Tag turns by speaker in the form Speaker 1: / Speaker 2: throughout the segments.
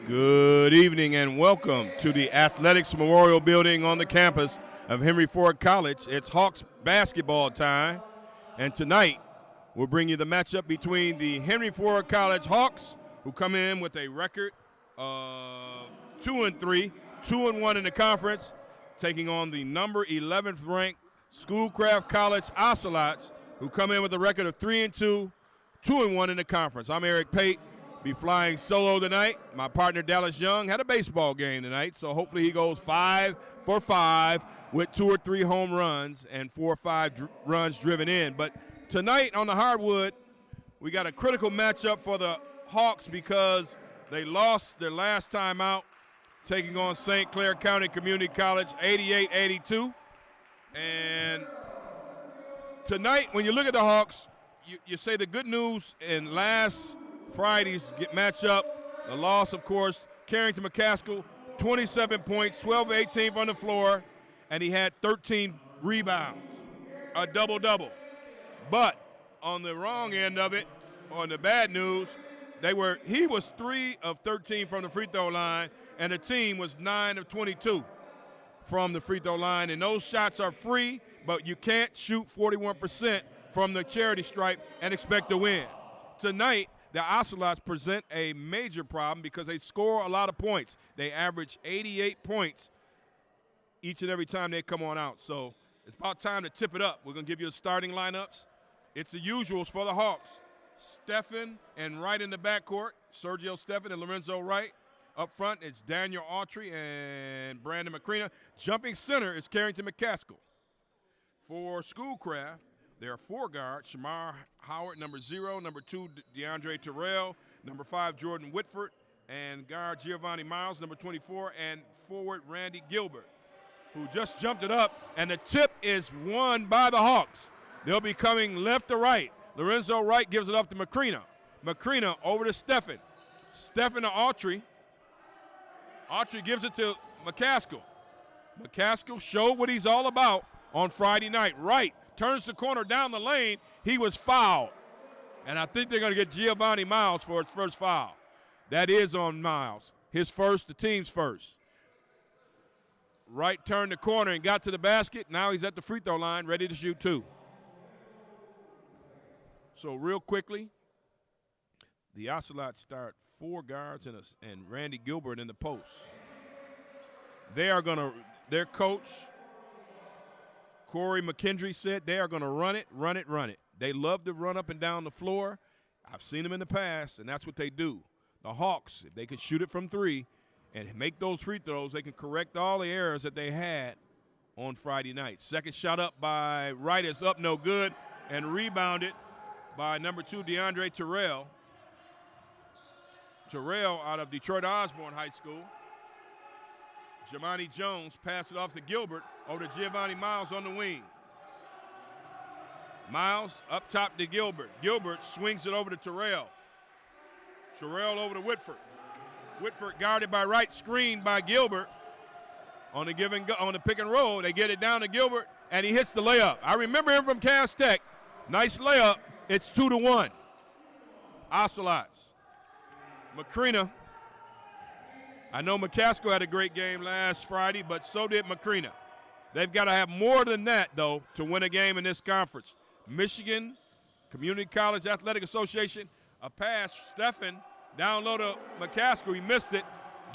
Speaker 1: Good evening and welcome to the Athletics Memorial Building on the campus of Henry Ford College. It's Hawks basketball time, and tonight we'll bring you the matchup between the Henry Ford College Hawks, who come in with a record of 2-3, 2-1 in the conference, taking on the number 11th ranked Schoolcraft College Ocelots, who come in with a record of 3-2, 2-1 in the conference. I'm Eric Pate. Be flying solo tonight. My partner Dallas Young had a baseball game tonight, so hopefully he goes 5 for 5 with 2 or 3 home runs and 4 or 5 runs driven in. But tonight on the hardwood, we got a critical matchup for the Hawks because they lost their last time out, taking on St. Clair County Community College 88-82. And tonight, when you look at the Hawks, you say the good news in last Friday's matchup, the loss, of course, Carrington McCaskill, 27 points, 12 of 18 from the floor, and he had 13 rebounds, a double-double. But on the wrong end of it, on the bad news, he was 3 of 13 from the free throw line, and the team was 9 of 22 from the free throw line. And those shots are free, but you can't shoot 41% from the charity stripe and expect to win. Tonight, the Ocelots present a major problem because they score a lot of points. They average 88 points each and every time they come on out. So it's about time to tip it up. We're going to give you the starting lineups. It's the usuals for the Hawks. Steffen and Wright in the backcourt, Sergio Steffen and Lorenzo Wright. Up front, it's Daniel Autry and Brandon McCrena. Jumping center is Carrington McCaskill. For Schoolcraft, there are 4 guards: Shamar Howard, number 0, number 2, DeAndre Terrell, number 5, Jordan Whitford, and guard Giovanni Miles, number 24, and forward Randy Gilbert, who just jumped it up, and the tip is won by the Hawks. They'll be coming left to right. Lorenzo Wright gives it up to McCrena. McCrena over to Steffen. Steffen to Autry. Autry gives it to McCaskill. McCaskill showed what he's all about on Friday night. Wright turns the corner down the lane. He was fouled. And I think they're going to get Giovanni Miles for his first foul. That is on Miles. His first, the team's first. Wright turned the corner and got to the basket. Now he's at the free throw line, ready to shoot 2. So real quickly, the Ocelots start 4 guards and Randy Gilbert in the post. Their coach, Corey McKendry, said they are going to run it. They love to run up and down the floor. I've seen them in the past, and that's what they do. The Hawks, if they can shoot it from 3 and make those free throws, they can correct all the errors that they had on Friday night. Second shot up by Wright is up, no good, and rebounded by number 2, DeAndre Terrell. Terrell out of Detroit Osborne High School. Jamani Jones passed it off to Gilbert, over to Giovanni Miles on the wing. Miles up top to Gilbert. Gilbert swings it over to Terrell. Terrell over to Whitford. Whitford guarded by Wright, screened by Gilbert. On the pick and roll, they get it down to Gilbert, and he hits the layup. I remember him from Cass Tech. Nice layup. It's 2-1. Ocelots. McCrena. I know McCaskill had a great game last Friday, but so did McCrena. They've got to have more than that, though, to win a game in this conference. Michigan Community College Athletic Association, a pass. Steffen down low to McCaskill. He missed it.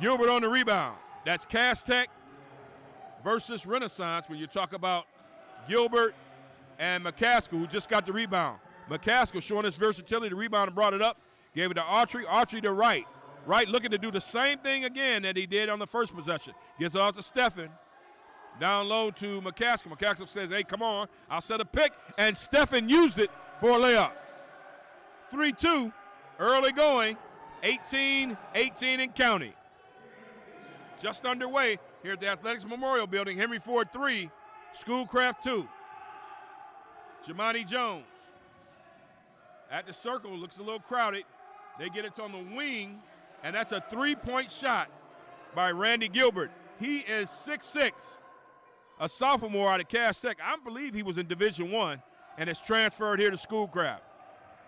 Speaker 1: Gilbert on the rebound. That's Cass Tech versus Renaissance when you talk about Gilbert and McCaskill, who just got the rebound. McCaskill showing his versatility to rebound and brought it up. Gave it to Autry. Autry to Wright. Wright looking to do the same thing again that he did on the first possession. Gets it off to Steffen. Down low to McCaskill. McCaskill says, hey, come on. I'll set a pick. And Steffen used it for a layup. 3-2. Early going. 18 and counting. Just underway here at the Athletics Memorial Building. Henry Ford 3. Schoolcraft 2. Jamani Jones. At the circle. Looks a little crowded. They get it on the wing. And that's a 3-point shot by Randy Gilbert. He is 6'6", a sophomore out of Cass Tech. I believe he was in Division I and has transferred here to Schoolcraft.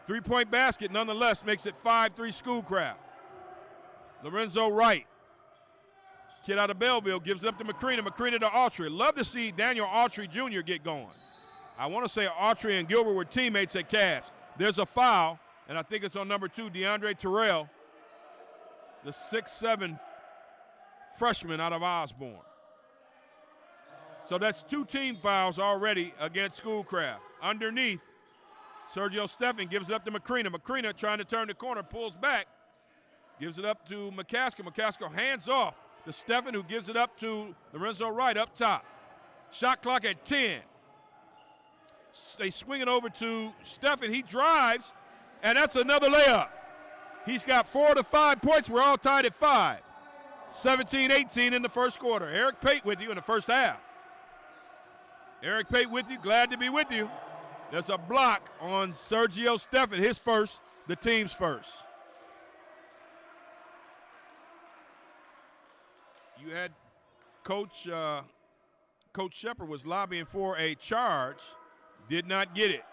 Speaker 1: 3-point basket, nonetheless, makes it 5-3 Schoolcraft. Lorenzo Wright. Kid out of Belleville gives it up to McCreena. McCreena to Autry. Love to see Daniel Autry Jr. get going. I want to say Autry and Gilbert were teammates at Cass. There's a foul, and I think it's on number 2, DeAndre Terrell, the 6'7" freshman out of Osborne. So that's 2 team fouls already against Schoolcraft. Underneath, Sergio Steffen gives it up to McCreena. McCreena trying to turn the corner, pulls back, gives it up to McCaskill. McCaskill hands off to Steffen, who gives it up to Lorenzo Wright up top. Shot clock at 10. They swing it over to Steffen. He drives, and that's another layup. He's got 4 to 5 points. We're all tied at 5. 17-18 in the first quarter. Eric Pate with you in the first half. Eric Pate with you, glad to be with you. There's a block on Sergio Steffen, his first, the team's first. You had Coach Shepard was lobbying for a charge, did not get it.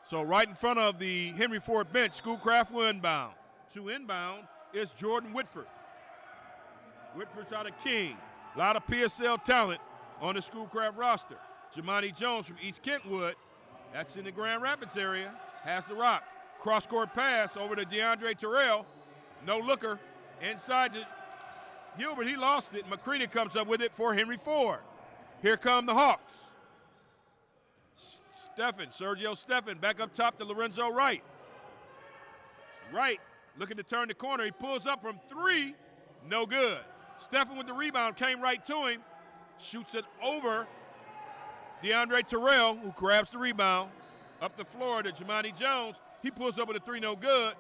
Speaker 1: So right in front of the Henry Ford bench, Schoolcraft will inbound. To inbound is Jordan Whitford. Whitford's out of King. A lot of PSL talent on the Schoolcraft roster. Jamani Jones from East Kentwood, that's in the Grand Rapids area, has the rock. Cross-court pass over to DeAndre Terrell. No looker. Inside to Gilbert, he lost it. McCreena comes up with it for Henry Ford. Here come the Hawks. Sergio Steffen, back up top to Lorenzo Wright. Wright looking to turn the corner. He pulls up from 3, no good. Steffen with the rebound, came right to him, shoots it over DeAndre Terrell, who grabs the rebound. Up the floor to Jamani Jones. He pulls up with a 3, no good.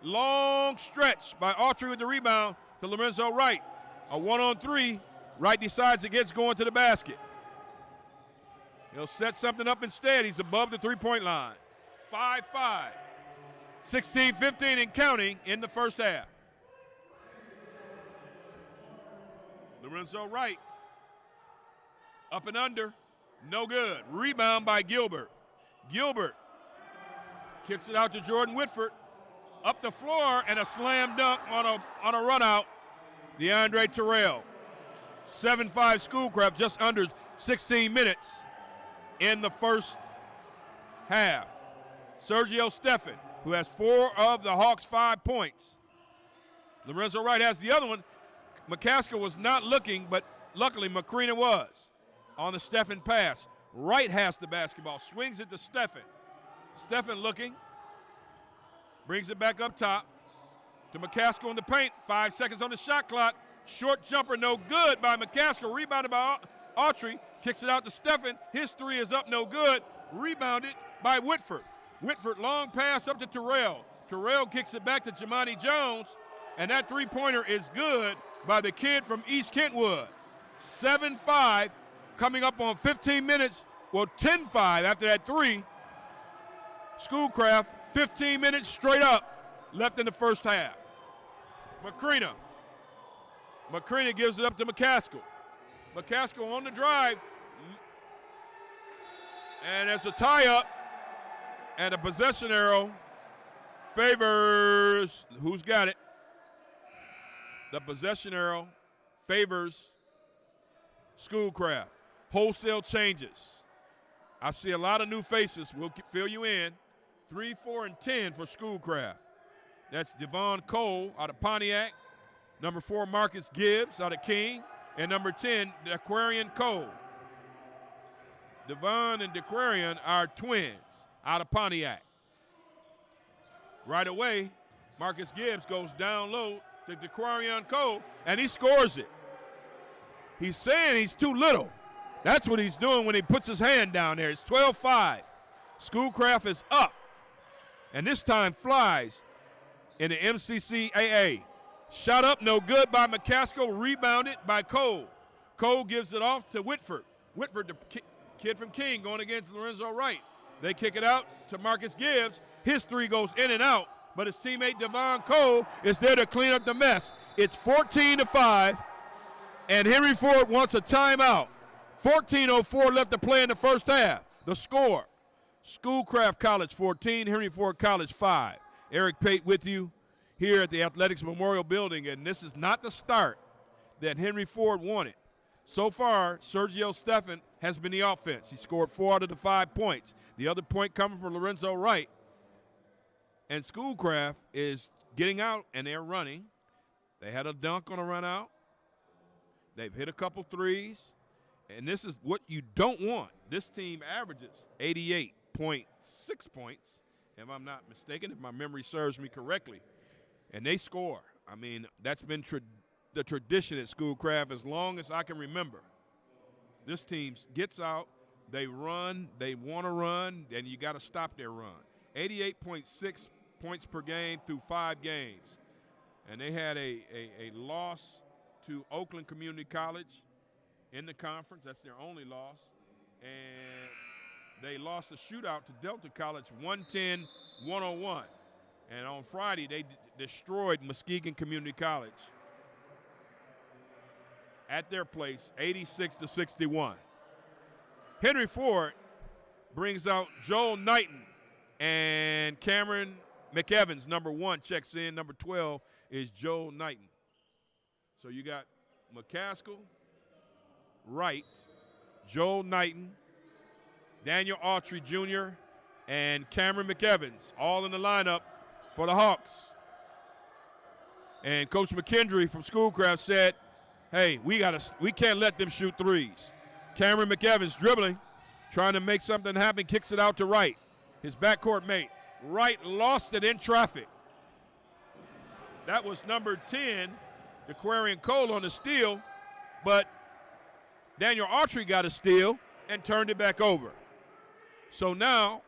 Speaker 1: Long stretch by Autry with the rebound to Lorenzo Wright. A 1-on-3. Wright decides against going to the basket. He'll set something up instead. He's above the three-point line. 5-5. 16-15 and counting in the first half. Lorenzo Wright. Up and under. No good. Rebound by Gilbert. Gilbert kicks it out to Jordan Whitford. Up the floor and a slam dunk on a run out. DeAndre Terrell. 7-5 Schoolcraft, just under 16 minutes in the first half. Sergio Steffen, who has 4 of the Hawks' 5 points. Lorenzo Wright has the other one. McCaskill was not looking, but luckily McCreena was on the Steffen pass. Wright has the basketball, swings it to Steffen. Steffen looking, brings it back up top to McCaskill in the paint. 5 seconds on the shot clock. Short jumper, no good by McCaskill. Rebounded by Autry. Kicks it out to Steffen. His 3 is up, no good. Rebounded by Whitford. Whitford, long pass up to Terrell. Terrell kicks it back to Jamani Jones. And that three-pointer is good by the kid from East Kentwood. 7-5, coming up on 15 minutes. Well, 10-5 after that 3. Schoolcraft, 15 minutes straight up left in the first half. McCreena gives it up to McCaskill. McCaskill on the drive. And there's a tie-up. And a possession arrow favors, who's got it? The possession arrow favors Schoolcraft. Wholesale changes. I see a lot of new faces. We'll fill you in. 3, 4, and 10 for Schoolcraft. That's Devon Cole out of Pontiac. Number 4, Marcus Gibbs out of King. And number 10, DeQuarian Cole. Devon and DeQuarian are twins out of Pontiac. Right away, Marcus Gibbs goes down low to DeQuarian Cole, and he scores it. He's saying he's too little. That's what he's doing when he puts his hand down there. It's 12-5. Schoolcraft is up, and this time flies in the MCCAA. Shot up, no good by McCaskill, rebounded by Cole. Cole gives it off to Whitford. Whitford, the kid from King, going against Lorenzo Wright. They kick it out to Marcus Gibbs. His 3 goes in and out, but his teammate Devon Cole is there to clean up the mess. It's 14-5, and Henry Ford wants a timeout. 14:04 left to play in the first half. The score, Schoolcraft College 14, Henry Ford College 5. Eric Pate with you here at the Athletics Memorial Building, and this is not the start that Henry Ford wanted. So far, Sergio Steffen has been the offense. He scored 4 out of the 5 points. The other point coming from Lorenzo Wright. And Schoolcraft is getting out, and they're running. They had a dunk on a run out. They've hit a couple threes. And this is what you don't want. This team averages 88.6 points, if I'm not mistaken, if my memory serves me correctly. And they score. I mean, that's been the tradition at Schoolcraft as long as I can remember. This team gets out, they run, they want to run, and you got to stop their run. 88.6 points per game through 5 games. And they had a loss to Oakland Community College in the conference. That's their only loss. And they lost a shootout to Delta College, 110-101. And on Friday, they destroyed Muskegon Community College at their place, 86-61. Henry Ford brings out Joel Knighton, and Cameron McEvans, number 1, checks in. Number 12 is Joel Knighton. So you got McCaskill, Wright, Joel Knighton, Daniel Autry Jr., and Cameron McEvans, all in the lineup for the Hawks. And Coach McKendry from Schoolcraft said, hey, we can't let them shoot threes. Cameron McEvans dribbling, trying to make something happen, kicks it out to Wright, his backcourt mate. Wright lost it in traffic. That was number 10, Aquarian Cole on the steal, but Daniel Autry got a steal and turned it back over. So now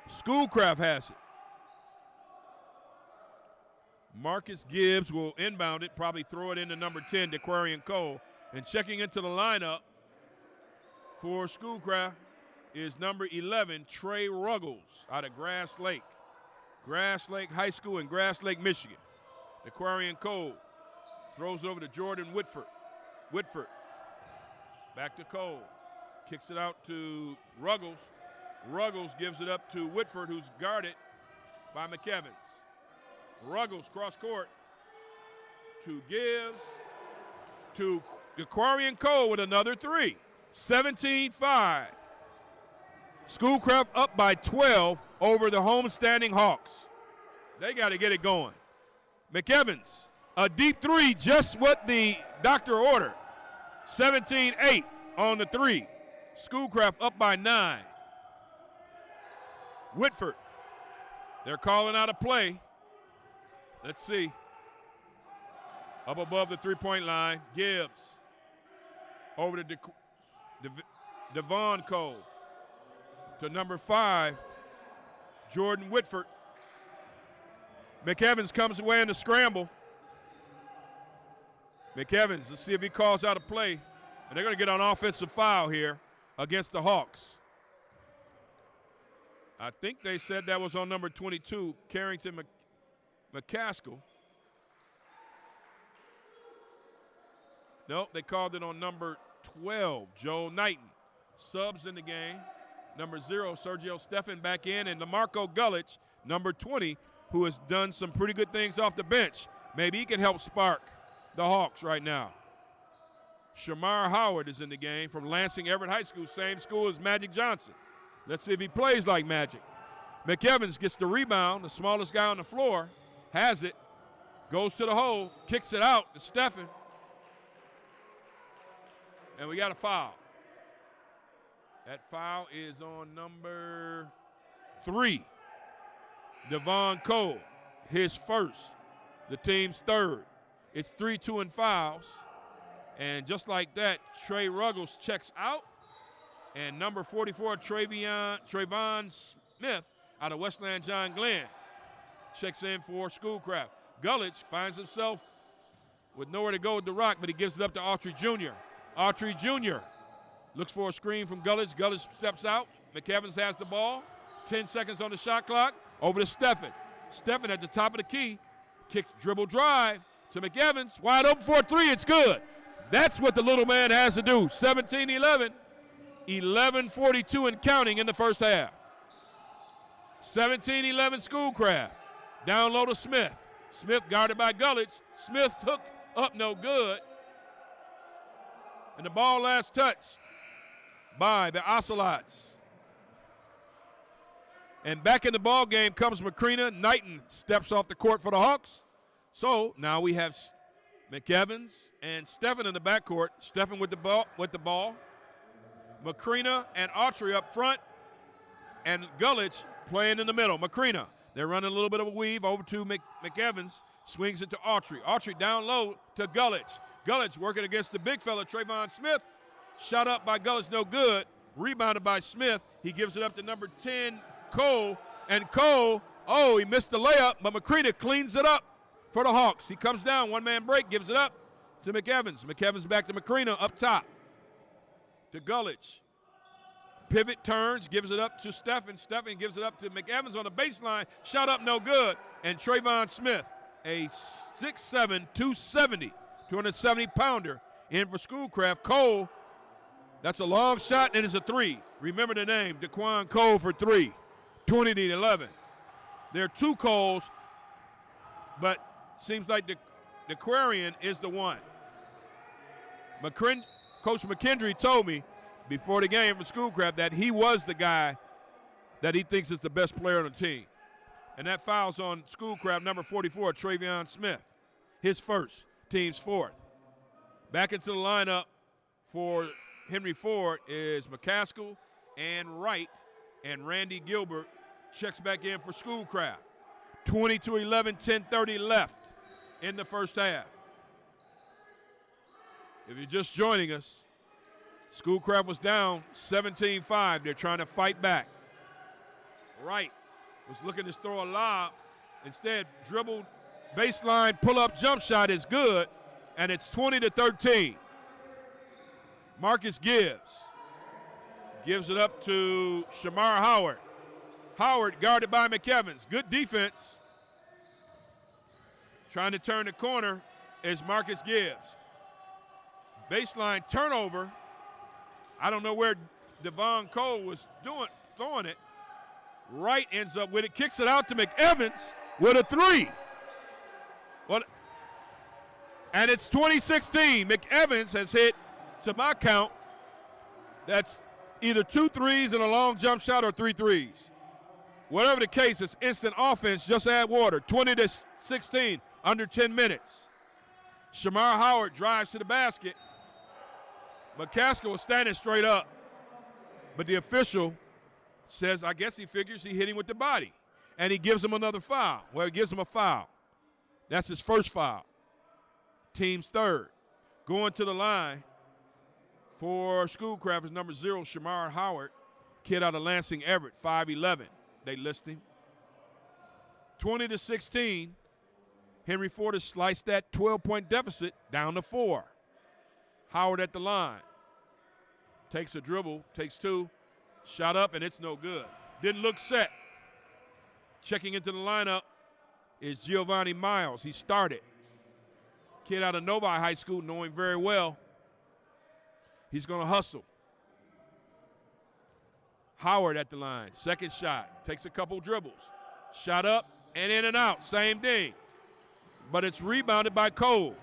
Speaker 1: Schoolcraft has it. Marcus Gibbs will inbound it, probably throw it into number 10, Aquarian Cole. And checking into the lineup for Schoolcraft is number 11, Trey Ruggles out of Grass Lake. Grass Lake High School in Grass Lake, Michigan. Aquarian Cole throws over to Jordan Whitford. Whitford back to Cole. Kicks it out to Ruggles. Ruggles gives it up to Whitford, who's guarded by McEvans. Ruggles cross court to Gibbs to Aquarian Cole with another 3. 17-5. Schoolcraft up by 12 over the homestanding Hawks. They got to get it going. McEvans, a deep 3, just what the doctor ordered. 17-8 on the 3. Schoolcraft up by 9. Whitford, they're calling out a play. Let's see. Up above the three-point line, Gibbs. Over to Devon Cole. To number 5, Jordan Whitford. McEvans comes away in the scramble. McEvans, let's see if he calls out a play. And they're going to get an offensive foul here against the Hawks. I think they said that was on number 22, Carrington McCaskill. No, they called it on number 12, Joel Knighton. Subs in the game. Number 0, Sergio Steffen back in, and LaMarco Gullich, number 20, who has done some pretty good things off the bench. Maybe he can help spark the Hawks right now. Shamar Howard is in the game from Lansing Everett High School, same school as Magic Johnson. Let's see if he plays like Magic. McEvans gets the rebound, the smallest guy on the floor, has it, goes to the hole, kicks it out to Steffen. And we got a foul. That foul is on number 3, Devon Cole, his first, the team's 3rd. It's 3, 2, and fouls. And just like that, Trey Ruggles checks out. And number 44, Trayvon Smith out of Westland John Glenn checks in for Schoolcraft. Gullich finds himself with nowhere to go with the rock, but he gives it up to Autry Jr. Autry Jr. looks for a screen from Gullich. Gullich steps out. McEvans has the ball. 10 seconds on the shot clock. Over to Steffen. Steffen at the top of the key. Kicks dribble drive to McEvans. Wide open for a 3. It's good. That's what the little man has to do. 17-11. 11:42 and counting in the first half. 17-11 Schoolcraft. Down low to Smith. Smith guarded by Gullich. Smith's hook up, no good. And the ball last touched by the Ocelots. And back in the ball game comes McCrina. Knighton steps off the court for the Hawks. So now we have McEvans and Steffen in the backcourt. Steffen with the ball. McCrina and Autry up front. And Gullich playing in the middle. McCrina, they're running a little bit of a weave over to McEvans. Swings it to Autry. Autry down low to Gullich. Gullich working against the big fella, Trayvon Smith. Shot up by Gullich, no good. Rebounded by Smith. He gives it up to number 10, Cole. And Cole, he missed the layup, but McCrina cleans it up for the Hawks. He comes down, one-man break, gives it up to McEvans. McEvans back to McCrina up top to Gullich. Pivot turns, gives it up to Steffen. Steffen gives it up to McEvans on the baseline. Shot up, no good. And Trayvon Smith, a 6'7", 270-pounder in for Schoolcraft. Cole, that's a long shot, and it's a three. Remember the name, DeQuan Cole for three, 20-11. There are two Coles, but seems like the Aquarian is the one. Coach McKendry told me before the game for Schoolcraft that he was the guy that he thinks is the best player on the team. And that foul's on Schoolcraft, number 44, Trayvon Smith. His first, team's fourth. Back into the lineup for Henry Ford is McCaskill and Wright, and Randy Gilbert checks back in for Schoolcraft. 20-11, 10:30 left in the first half. If you're just joining us, Schoolcraft was down 17-5. They're trying to fight back. Wright was looking to throw a lob. Instead, dribbled, baseline, pull-up jump shot is good, and it's 20-13. Marcus gives it up to Shamar Howard. Howard guarded by McEvans. Good defense. Trying to turn the corner is Marcus Gibbs. Baseline turnover. I don't know where Devon Cole was throwing it. Wright ends up with it, kicks it out to McEvans with a three. And it's 2016. McEvans has hit, to my count, that's either 2 threes and a long jump shot or 3 threes. Whatever the case, it's instant offense, just add water. 20-16, under 10 minutes. Shamar Howard drives to the basket. McCaskill was standing straight up, but the official says, I guess he figures he hit him with the body, and he gives him another foul. Well, he gives him a foul. That's his first foul. Team's third. Going to the line for Schoolcraft is number 0, Shamar Howard, kid out of Lansing Everett, 5'11". They list him. 20-16. Henry Ford has sliced that 12-point deficit down to 4. Howard at the line. Takes a dribble, takes 2. Shot up, and it's no good. Didn't look set. Checking into the lineup is Giovanni Miles. He started. Kid out of Novi High School, knowing very well. He's going to hustle. Howard at the line. Second shot. Takes a couple dribbles. Shot up and in and out. Same thing. But it's rebounded by Cole.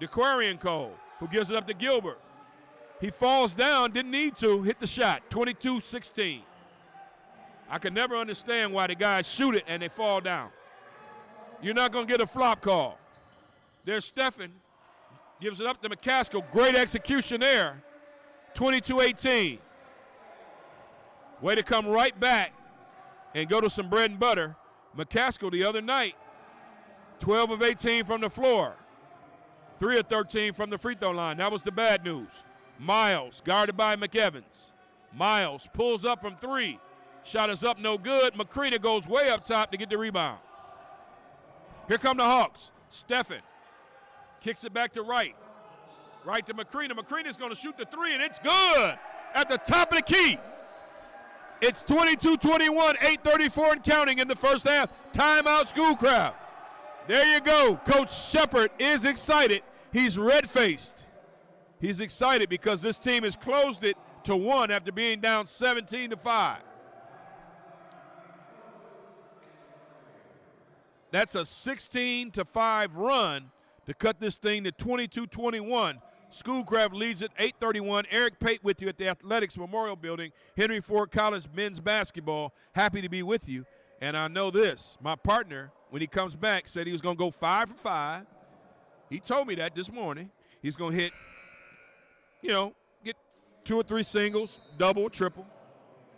Speaker 1: DeQuarian Cole, who gives it up to Gilbert. He falls down, didn't need to, hit the shot. 22-16. I can never understand why the guys shoot it and they fall down. You're not going to get a flop call. There's Steffen. Gives it up to McCaskill. Great execution there. 22-18. Way to come right back and go to some bread and butter. McCaskill the other night, 12 of 18 from the floor. 3 of 13 from the free throw line. That was the bad news. Miles, guarded by McEvans. Miles pulls up from 3. Shot is up, no good. McCrina goes way up top to get the rebound. Here come the Hawks. Steffen kicks it back to Wright. Right to McCrina. McCrina's going to shoot the 3, and it's good at the top of the key. It's 22-21, 8:34 and counting in the first half. Timeout, Schoolcraft. There you go. Coach Shepard is excited. He's red-faced. He's excited because this team has closed it to 1 after being down 17-5. That's a 16-5 run to cut this thing to 22-21. Schoolcraft leads it 8:31. Eric Pate with you at the Athletics Memorial Building. Henry Ford College men's basketball. Happy to be with you. And I know this. My partner, when he comes back, said he was going to go 5 for 5. He told me that this morning. He's going to hit, get 2 or 3 singles, double, triple.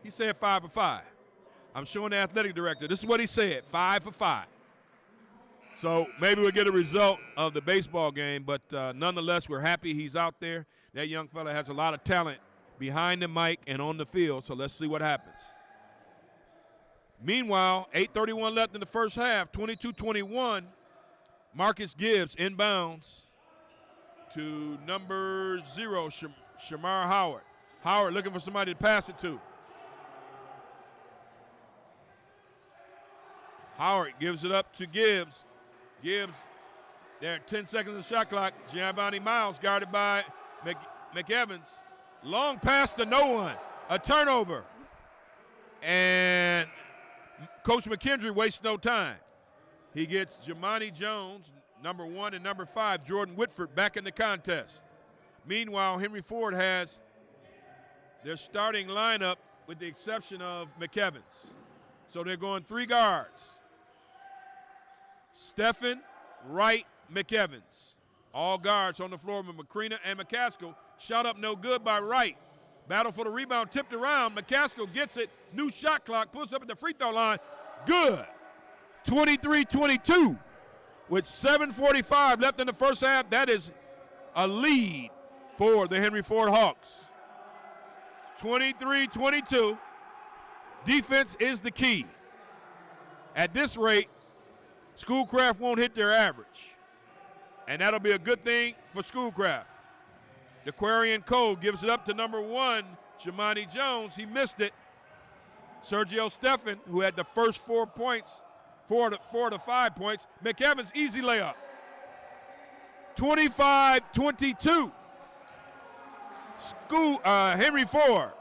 Speaker 1: He said 5 for 5. I'm showing the athletic director. This is what he said, 5 for 5. So maybe we'll get a result of the baseball game, but nonetheless, we're happy he's out there. That young fella has a lot of talent behind the mic and on the field, so let's see what happens. Meanwhile, 8:31 left in the first half, 22-21. Marcus Gibbs inbounds to number 0, Shamar Howard. Howard looking for somebody to pass it to. Howard gives it up to Gibbs. Gibbs, there, 10 seconds of the shot clock. Giovanni Miles guarded by McEvans. Long pass to no one. A turnover. And Coach McKendry wastes no time. He gets Jamani Jones, number 1, and number 5, Jordan Whitford, back in the contest. Meanwhile, Henry Ford has their starting lineup with the exception of McEvans. So they're going 3 guards. Stephen, Wright, McEvans. All guards on the floor with McCrina and McCaskill. Shot up no good by Wright. Battle for the rebound, tipped around. McCaskill gets it. New shot clock, puts up at the free throw line. Good. 23-22 with 7:45 left in the first half. That is a lead for the Henry Ford Hawks. 23-22. Defense is the key. At this rate, Schoolcraft won't hit their average, and that'll be a good thing for Schoolcraft. DeQuarian Cole gives it up to number 1, Jamani Jones. He missed it. Sergio Stephan, who had the first 4 points, 4 to 5 points. McEvans, easy layup. 25-22. Henry Ford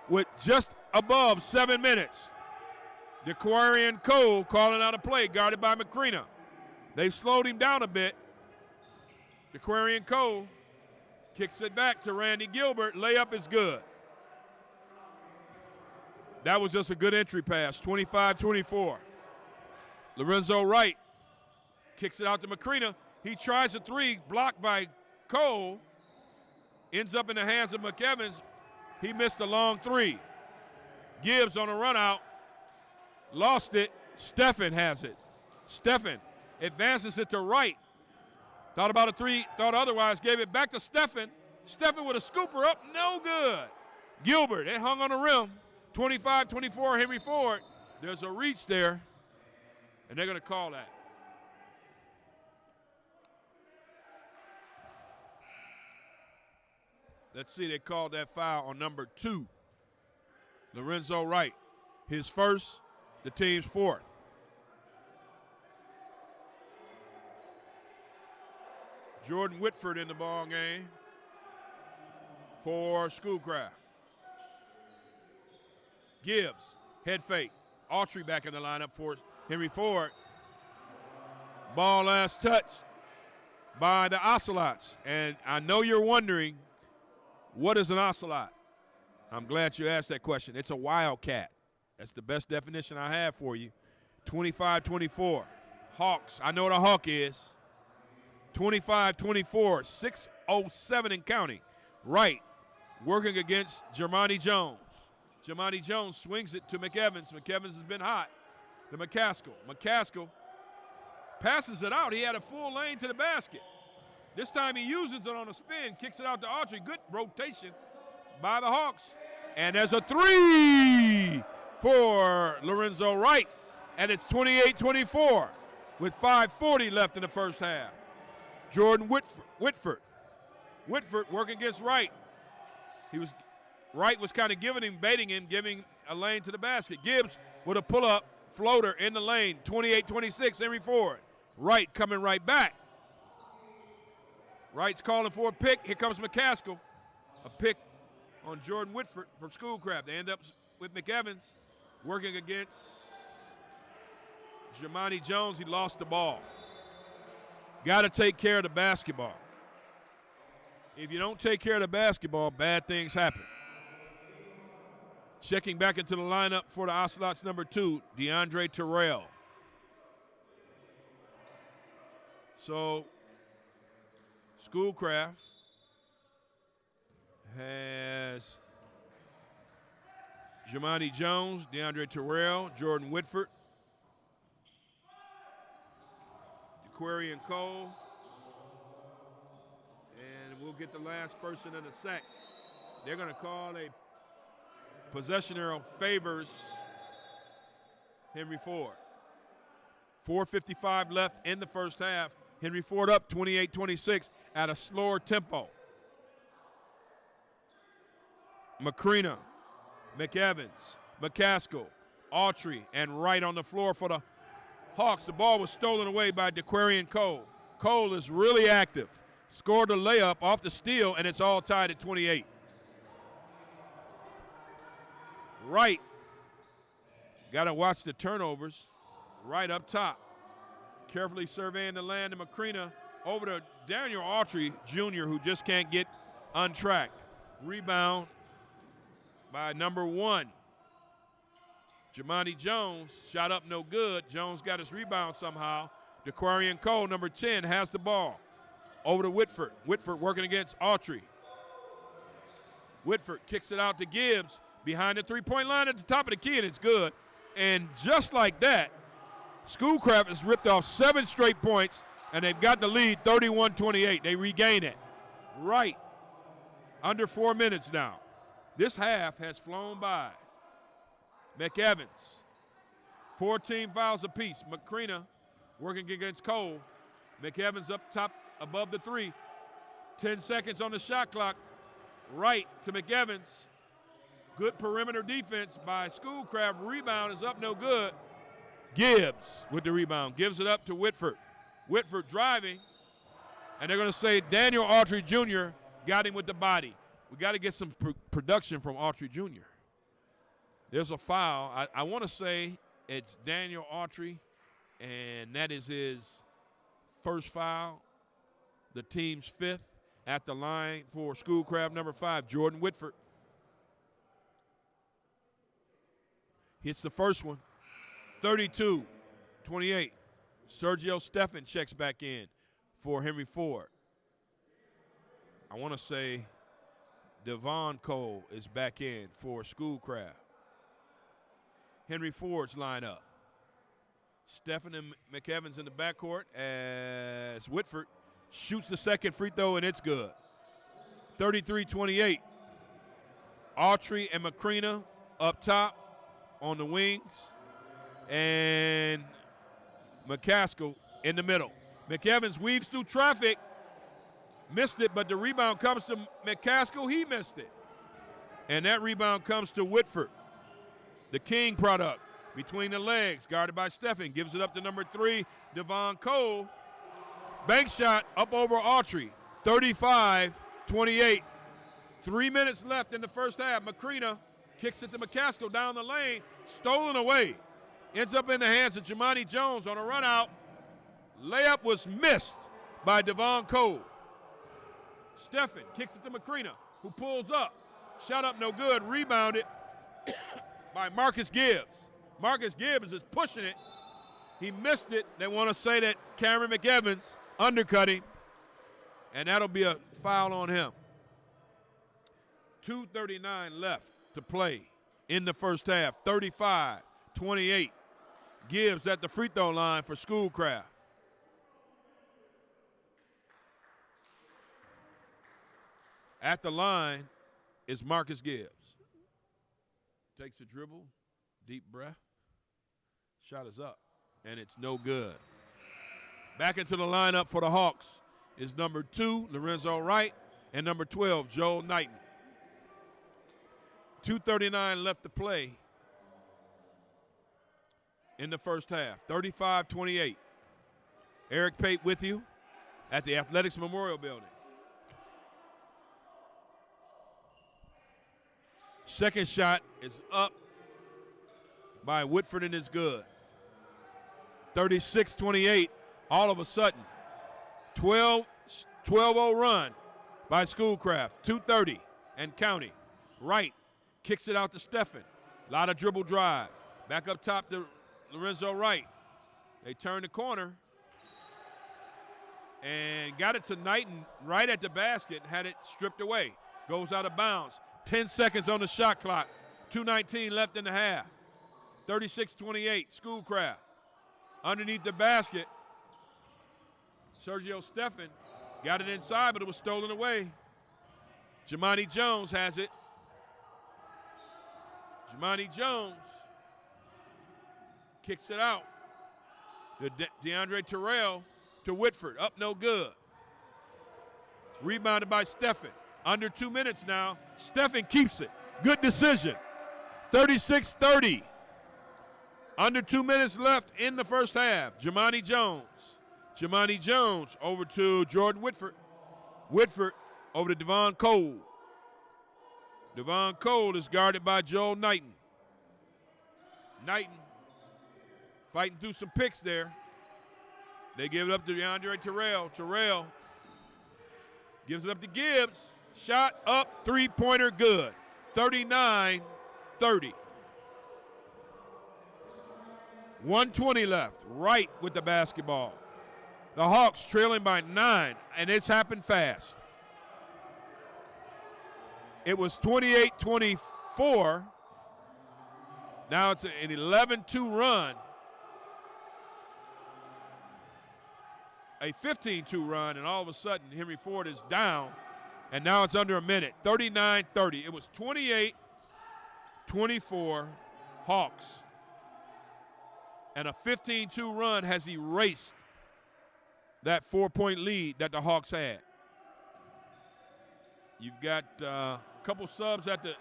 Speaker 1: with just above 7 minutes. DeQuarian Cole calling out a play, guarded by McCrina. They've slowed him down a bit. DeQuarian Cole kicks it back to Randy Gilbert. Layup is good. That was just a good entry pass, 25-24. Lorenzo Wright kicks it out to McCrina. He tries a 3, blocked by Cole. Ends up in the hands of McEvans. He missed a long 3. Gibbs on a run out. Lost it. Stephan has it. Stephan advances it to Wright. Thought about a 3, thought otherwise, gave it back to Stephan. Stephan with a scooper up, no good. Gilbert, it hung on the rim. 25-24, Henry Ford. There's a reach there, and they're going to call that. Let's see, they called that foul on number 2, Lorenzo Wright. His first, the team's 4th. Jordan Whitford in the ball game for Schoolcraft. Gibbs, head fake. Autry back in the lineup for Henry Ford. Ball last touched by the Ocelots. And I know you're wondering, what is an Ocelot? I'm glad you asked that question. It's a wildcat. That's the best definition I have for you. 25-24. Hawks, I know what a hawk is. 25-24, 6:07 and counting. Wright working against Jamani Jones. Jamani Jones swings it to McEvans. McEvans has been hot. To McCaskill. McCaskill passes it out. He had a full lane to the basket. This time he uses it on a spin, kicks it out to Autry. Good rotation by the Hawks. And there's a 3 for Lorenzo Wright. And it's 28-24 with 5:40 left in the first half. Jordan Whitford. Whitford working against Wright. Wright was kind of baiting him, giving a lane to the basket. Gibbs with a pull-up floater in the lane. 28-26, Henry Ford. Wright coming right back. Wright's calling for a pick. Here comes McCaskill. A pick on Jordan Whitford from Schoolcraft. They end up with McEvans working against Jamani Jones, he lost the ball. Got to take care of the basketball. If you don't take care of the basketball, bad things happen. Checking back into the lineup for the Ocelots, number 2, DeAndre Terrell. So, Schoolcraft has Jamani Jones, DeAndre Terrell, Jordan Whitford, DeQuarian Cole, and we'll get the last person in a sec. They're going to call a possession arrow favors Henry Ford. 4:55 left in the first half. Henry Ford up 28-26 at a slower tempo. McCrina, McEvans, McCaskill, Autry, and Wright on the floor for the Hawks. The ball was stolen away by DeQuarian Cole. Cole is really active. Scored a layup off the steal, and it's all tied at 28. Wright, got to watch the turnovers. Right up top. Carefully surveying the land to McCrina. Over to Daniel Autry Jr., who just can't get untracked. Rebound by number 1. Jamani Jones, shot up no good. Jones got his rebound somehow. DeQuarian Cole, number 10, has the ball. Over to Whitford. Whitford working against Autry. Whitford kicks it out to Gibbs behind the three-point line at the top of the key, and it's good. And just like that, Schoolcraft has ripped off 7 straight points, and they've got the lead 31-28. They regain it. Right. Under 4 minutes now. This half has flown by. McEvans, 14 fouls apiece. McCrina working against Cole. McEvans up top above the 3. 10 seconds on the shot clock. Right to McEvans. Good perimeter defense by Schoolcraft. Rebound is up no good. Gibbs with the rebound. Gives it up to Whitford. Whitford driving. And they're going to say Daniel Autry Jr. got him with the body. We got to get some production from Autry Jr. There's a foul. I want to say it's Daniel Autry, and that is his first foul, the team's 5th. At the line for Schoolcraft, number 5, Jordan Whitford. Hits the first one, 32-28. Sergio Steffen checks back in for Henry Ford. I want to say Devon Cole is back in for Schoolcraft. Henry Ford's lineup. Steffen and McEvans in the backcourt as Whitford shoots the second free throw, and it's good. 33-28. Autry and McCrina up top on the wings, and McCaskill in the middle. McEvans weaves through traffic, missed it, but the rebound comes to McCaskill. He missed it. And that rebound comes to Whitford. The King product between the legs, guarded by Steffen, gives it up to number 3, Devon Cole. Bank shot up over Autry, 35-28. 3 minutes left in the first half. McCrina kicks it to McCaskill down the lane, stolen away. Ends up in the hands of Jamani Jones on a run out. Layup was missed by Devon Cole. Steffen kicks it to McCrina, who pulls up. Shot up no good, rebounded by Marcus Gibbs. Marcus Gibbs is pushing it. He missed it. They want to say that Cameron McEvans undercut him, and that'll be a foul on him. 2:39 left to play in the first half. 35-28. Gibbs at the free throw line for Schoolcraft. At the line is Marcus Gibbs. Takes a dribble, deep breath. Shot is up, and it's no good. Back into the lineup for the Hawks is number 2, Lorenzo Wright, and number 12, Joel Knighton. 2:39 left to play in the first half. 35-28. Eric Pate with you at the Athletics Memorial Building. Second shot is up by Whitford and is good. 36-28. All of a sudden, 12-0 run by Schoolcraft. 2:30 and counting. Wright kicks it out to Steffen. A lot of dribble drive. Back up top to Lorenzo Wright. They turn the corner and got it to Knighton right at the basket, had it stripped away. Goes out of bounds. 10 seconds on the shot clock. 2:19 left in the half. 36-28, Schoolcraft. Underneath the basket, Sergio Steffen got it inside, but it was stolen away. Jamani Jones has it. Jamani Jones kicks it out. DeAndre Terrell to Whitford, up no good. Rebounded by Steffen. Under 2 minutes now. Steffen keeps it. Good decision. 36-30. Under 2 minutes left in the first half. Jamani Jones. Jamani Jones over to Jordan Whitford. Whitford over to Devon Cole. Devon Cole is guarded by Joel Knighton. Knighton fighting through some picks there. They give it up to DeAndre Terrell. Terrell gives it up to Gibbs. Shot up, three-pointer good. 39-30. 1:20 left. Wright with the basketball. The Hawks trailing by 9, and it's happened fast. It was 28-24. Now it's an 11-2 run. A 15-2 run, and all of a sudden Henry Ford is down, and now it's under a minute. 39-30. It was 28-24 Hawks. And a 15-2 run has erased that 4-point lead that the Hawks had. You've got a couple subs at the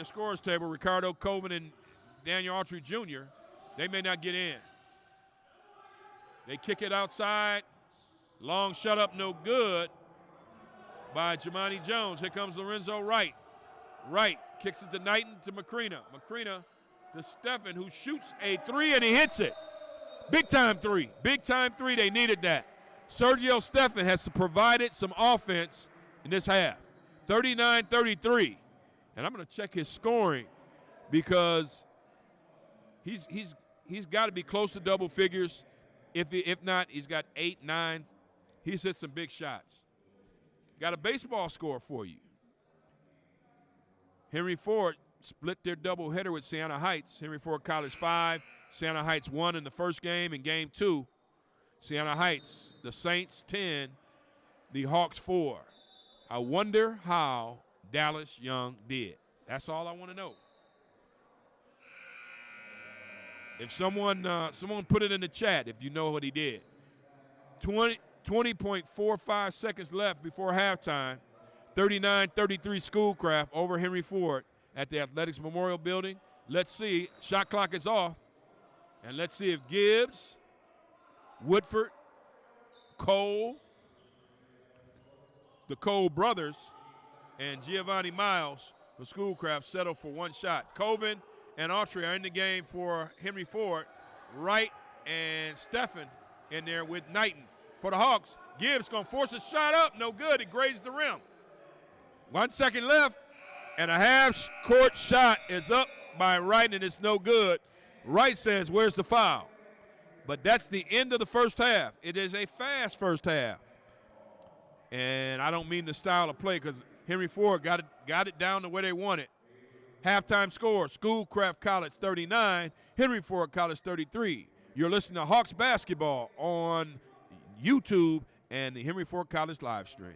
Speaker 1: scorer's table, Ricardo Coven and Daniel Autry Jr. They may not get in. They kick it outside. Long shut up, no good by Jamani Jones. Here comes Lorenzo Wright. Wright kicks it to Knighton to Macrina. Macrina to Steffen, who shoots a three, and he hits it. Big time three. Big time three. They needed that. Sergio Steffen has provided some offense in this half. 39-33. And I'm going to check his scoring because he's got to be close to double figures. If not, he's got 8, 9. He's hit some big shots. Got a baseball score for you. Henry Ford split their doubleheader with Siena Heights. Henry Ford College 5. Siena Heights won in the first game. In game 2, Siena Heights, the Saints 10, the Hawks 4. I wonder how Dallas Young did. That's all I want to know. If someone put it in the chat if you know what he did. 20.45 seconds left before halftime. 39-33 Schoolcraft over Henry Ford at the Athletics Memorial Building. Let's see. Shot clock is off. And let's see if Gibbs, Woodford, Cole, the Cole brothers, and Giovanni Miles for Schoolcraft settle for one shot. Coven and Autry are in the game for Henry Ford. Wright and Steffen in there with Knighton. For the Hawks, Gibbs going to force a shot up. No good. It grazed the rim. 1 second left, and a half-court shot is up by Wright, and it's no good. Wright says, where's the foul? But that's the end of the first half. It is a fast first half. And I don't mean the style of play because Henry Ford got it down to where they want it. Halftime score, Schoolcraft College 39, Henry Ford College 33. You're listening to Hawks basketball on YouTube and the Henry Ford College live stream.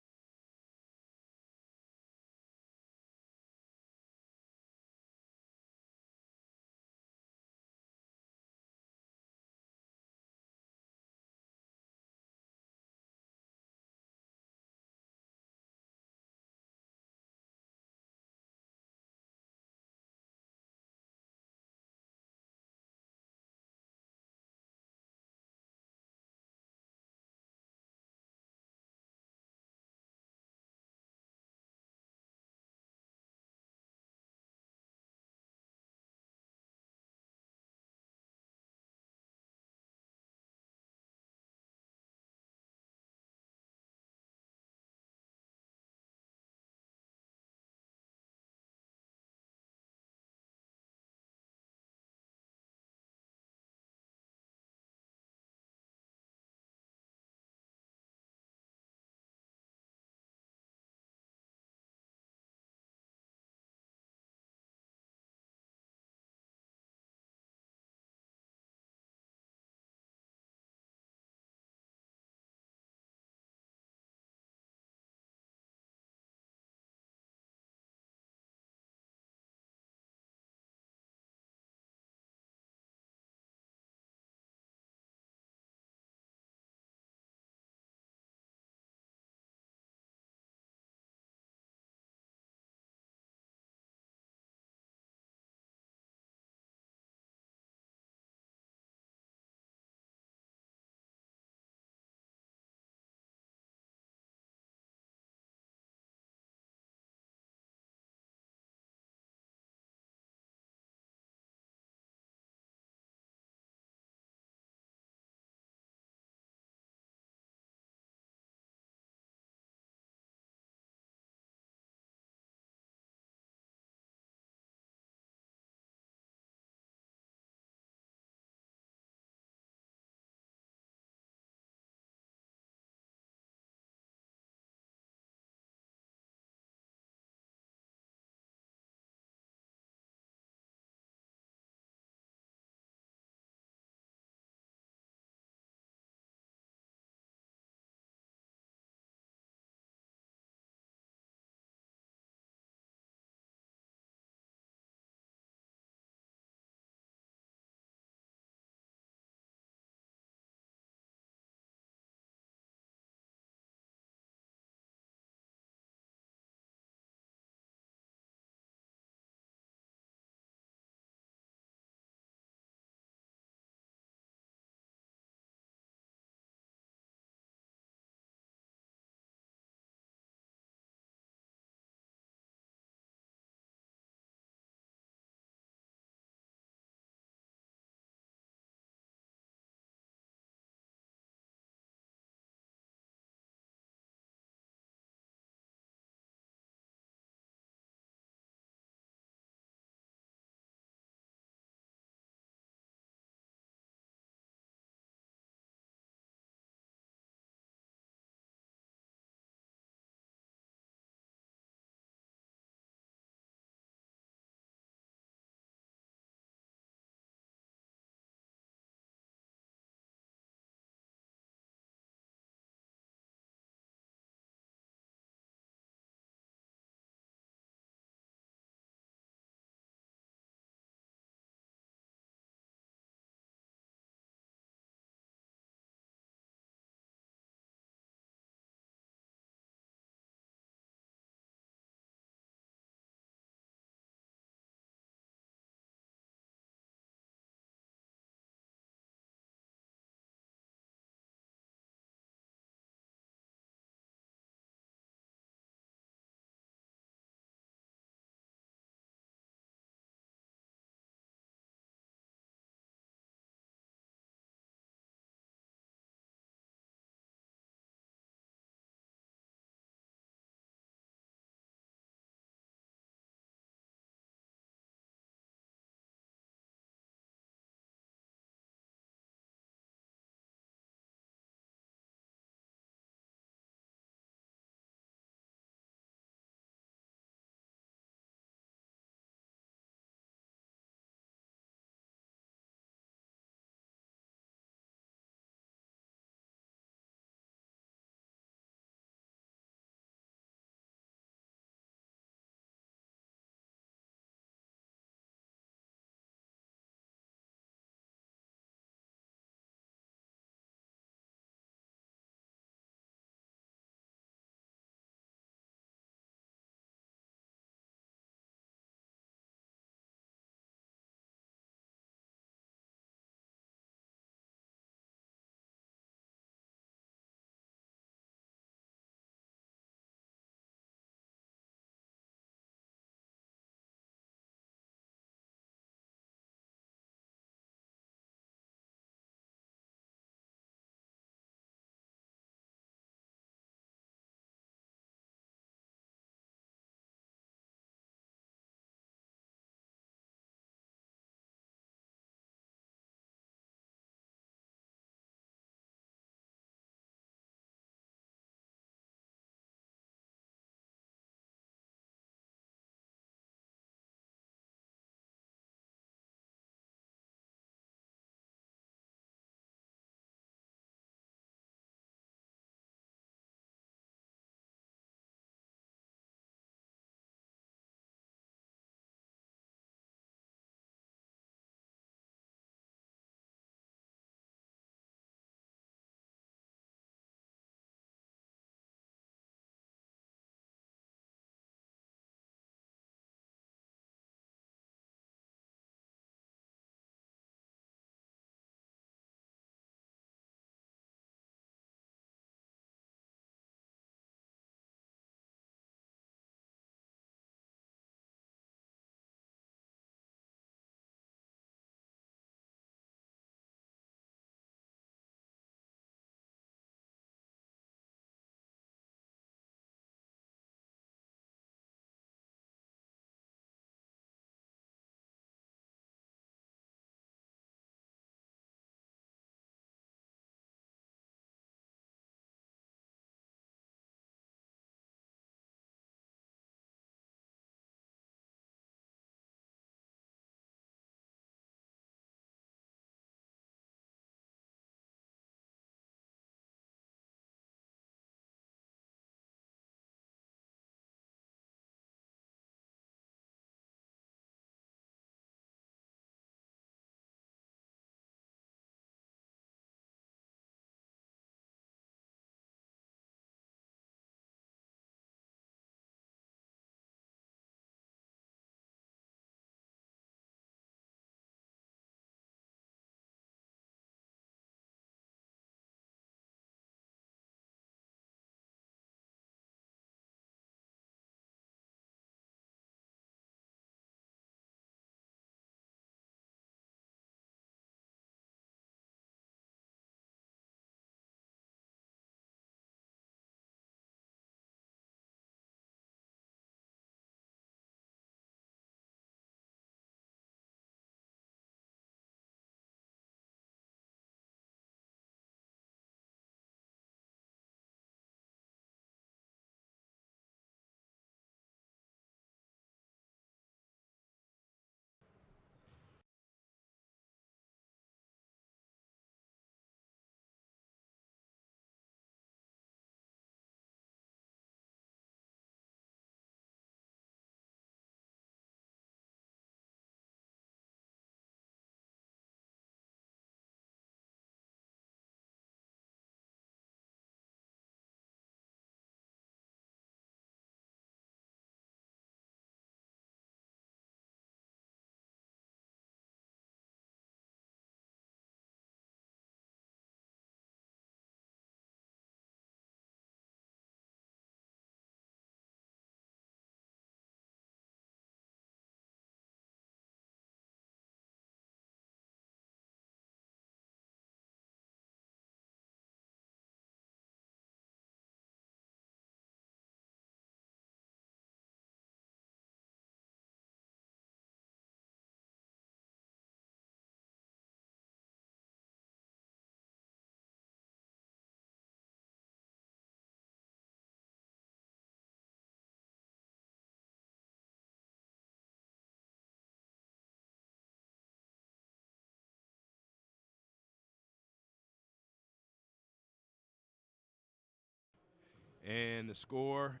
Speaker 1: And the score,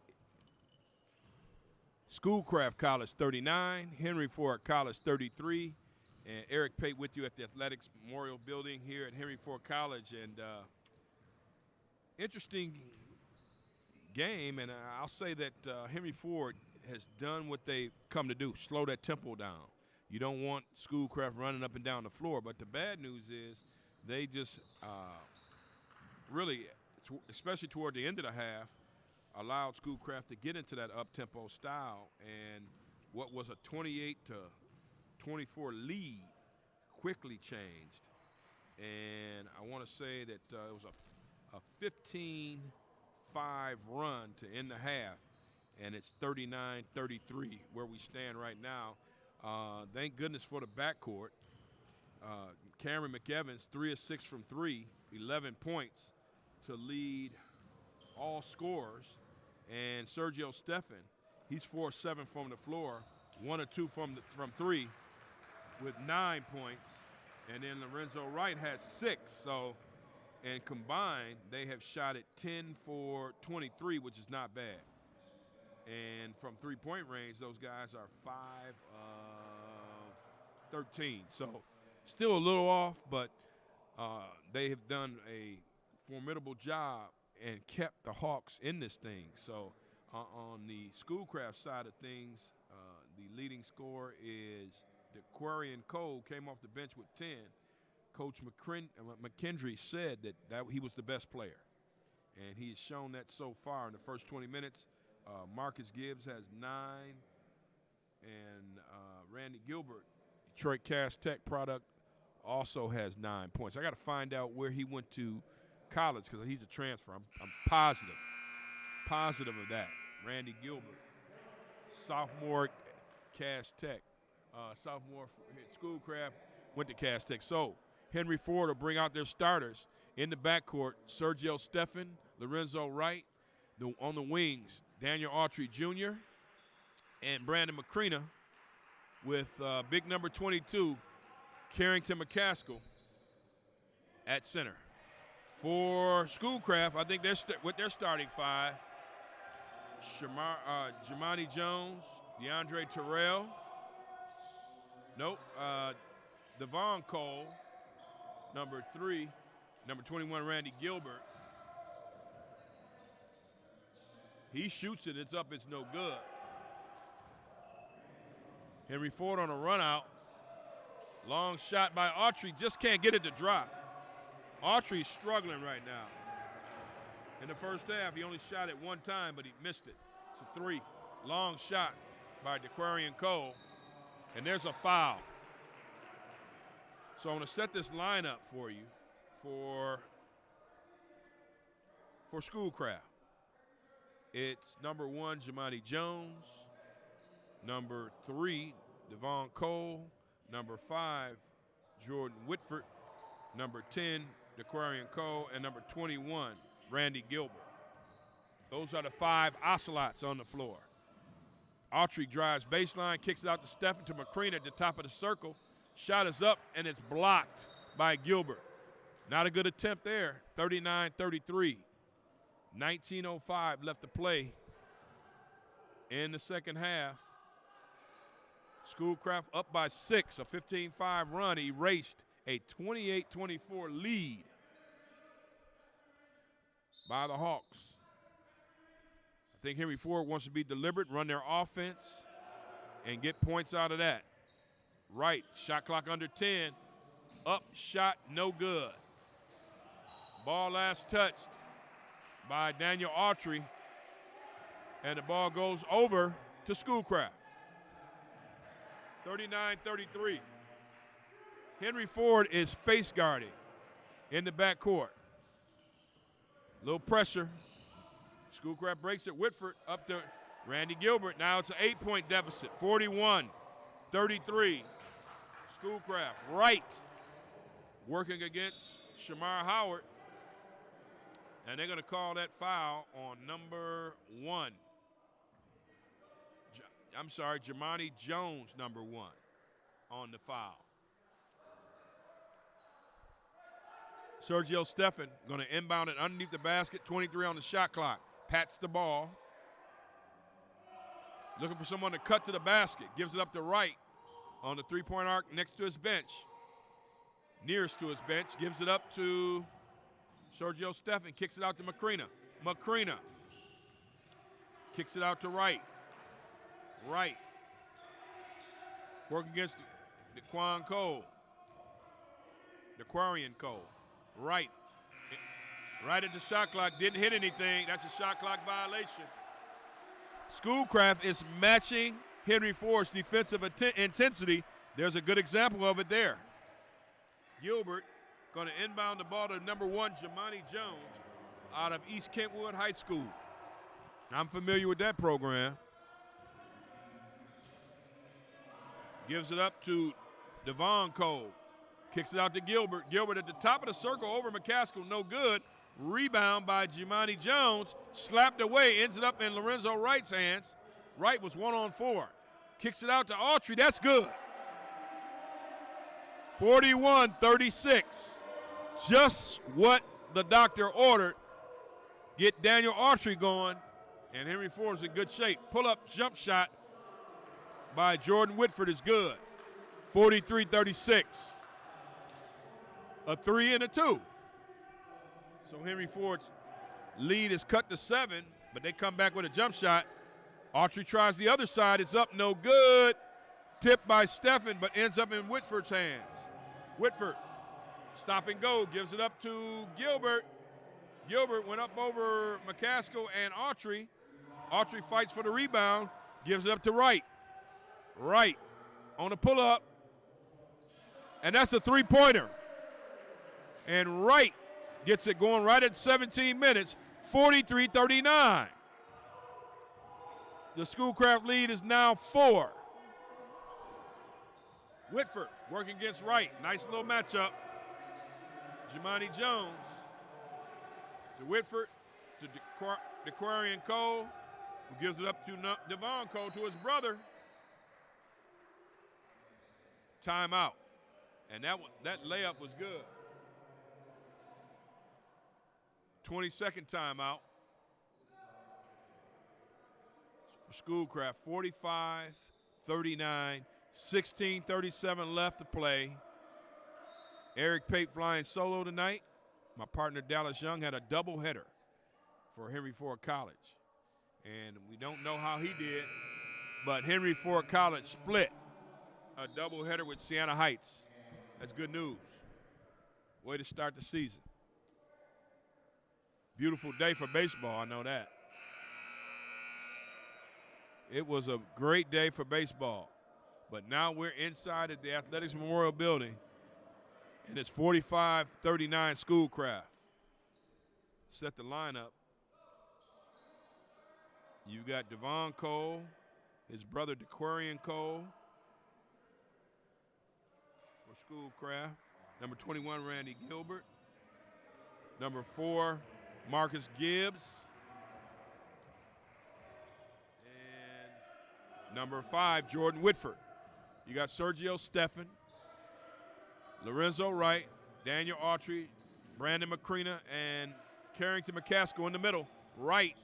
Speaker 1: Schoolcraft College 39, Henry Ford College 33. And Eric Pate with you at the Athletics Memorial Building here at Henry Ford College. And interesting game, and I'll say that Henry Ford has done what they've come to do, slow that tempo down. You don't want Schoolcraft running up and down the floor, but the bad news is they just really, especially toward the end of the half, allowed Schoolcraft to get into that up-tempo style, and what was a 28-24 lead quickly changed. And I want to say that it was a 15-5 run to end the half, and it's 39-33 where we stand right now. Thank goodness for the backcourt. Cameron McEvans, 3 of 6 from 3, 11 points to lead all scorers. And Sergio Stephan, he's 4 of 7 from the floor, 1 of 2 from 3 with 9 points. And then Lorenzo Wright has 6. So, and combined, they have shot it 10 for 23, which is not bad. And from three-point range, those guys are 5 of 13. So still a little off, but they have done a formidable job and kept the Hawks in this thing. So on the Schoolcraft side of things, the leading scorer is DeQuarian Cole, came off the bench with 10. Coach McKendry said that he was the best player, and he has shown that so far in the first 20 minutes. Marcus Gibbs has 9, and Randy Gilbert, Detroit Cass Tech product, also has 9 points. I got to find out where he went to college because he's a transfer. I'm positive of that. Randy Gilbert, sophomore Cass Tech, sophomore at Schoolcraft, went to Cass Tech. So Henry Ford will bring out their starters in the backcourt. Sergio Stephan, Lorenzo Wright. On the wings, Daniel Autry Jr. and Brandon McCrena with big number 22, Carrington McCaskill at center. For Schoolcraft, I think they're with their starting 5, Jamani Jones, DeAndre Terrell, Devon Cole, number 3, number 21, Randy Gilbert. He shoots it, it's up, it's no good. Henry Ford on a run out. Long shot by Autry, just can't get it to drop. Autry's struggling right now. In the first half, he only shot it one time, but he missed it. It's a 3. Long shot by DeQuarian Cole, and there's a foul. So I'm going to set this lineup for you for Schoolcraft. It's number 1, Jamani Jones, number 3, Devon Cole, number 5, Jordan Whitford, number 10, DeQuarian Cole, and number 21, Randy Gilbert. Those are the 5 Ocelots on the floor. Autry drives baseline, kicks it out to Stephan, to McCrena at the top of the circle. Shot is up, and it's blocked by Gilbert. Not a good attempt there, 39-33. 19:05 left to play in the second half. Schoolcraft up by 6, a 15-5 run erased a 28-24 lead by the Hawks. I think Henry Ford wants to be deliberate, run their offense, and get points out of that. Right, shot clock under 10, up, shot, no good. Ball last touched by Daniel Autry, and the ball goes over to Schoolcraft. 39-33. Henry Ford is face guarding in the backcourt. Little pressure. Schoolcraft breaks it. Whitford up to Randy Gilbert. Now it's an 8-point deficit, 41-33. Schoolcraft right working against Shamar Howard. And they're going to call that foul on number 1. Jamani Jones, number 1, on the foul. Sergio Stephan going to inbound it underneath the basket, 23 on the shot clock. pats the ball. Looking for someone to cut to the basket. Gives it up to Wright on the three-point arc next to his bench. Nearest to his bench. Gives it up to Sergio Stephan. Kicks it out to Macrina. Macrina kicks it out to Wright. Wright. Working against DeQuan Cole. DeQuarian Cole. Wright. Right at the shot clock. Didn't hit anything. That's a shot clock violation. Schoolcraft is matching Henry Ford's defensive intensity. There's a good example of it there. Gilbert going to inbound the ball to number 1, Jamani Jones, out of East Kentwood High School. I'm familiar with that program. Gives it up to Devon Cole. Kicks it out to Gilbert. Gilbert at the top of the circle over McCaskill, no good. Rebound by Jamani Jones, slapped away, ends it up in Lorenzo Wright's hands. Wright was 1-on-4. Kicks it out to Autry, that's good. 41-36. Just what the doctor ordered. Get Daniel Autry going, and Henry Ford's in good shape. Pull-up jump shot by Jordan Whitford is good. 43-36. A 3 and a 2. So Henry Ford's lead is cut to 7, but they come back with a jump shot. Autry tries the other side. It's up, no good. Tipped by Stephan, but ends up in Whitford's hands. Whitford, stop and go, gives it up to Gilbert. Gilbert went up over McCaskill and Autry. Autry fights for the rebound, gives it up to Wright. Wright on a pull-up, and that's a three-pointer. And Wright gets it going right at 17 minutes, 43-39. The Schoolcraft lead is now 4. Whitford working against Wright. Nice little matchup. Jamani Jones to Whitford to DeQuarian Cole, who gives it up to Devon Cole, to his brother. Timeout. And that layup was good. 22nd timeout for Schoolcraft. 45-39, 16:37 left to play. Eric Pate flying solo tonight. My partner Dallas Young had a doubleheader for Henry Ford College. And we don't know how he did, but Henry Ford College split a doubleheader with Siena Heights. That's good news. Way to start the season. Beautiful day for baseball, I know that. It was a great day for baseball. But now we're inside at the Athletics Memorial Building, and it's 45-39 Schoolcraft. Set the lineup. You got Devon Cole, his brother DeQuarian Cole for Schoolcraft. Number 21, Randy Gilbert. Number 4, Marcus Gibbs. And number 5, Jordan Whitford. You got Sergio Stephan, Lorenzo Wright, Daniel Autry, Brandon Macrina, and Carrington McCaskill in the middle. Wright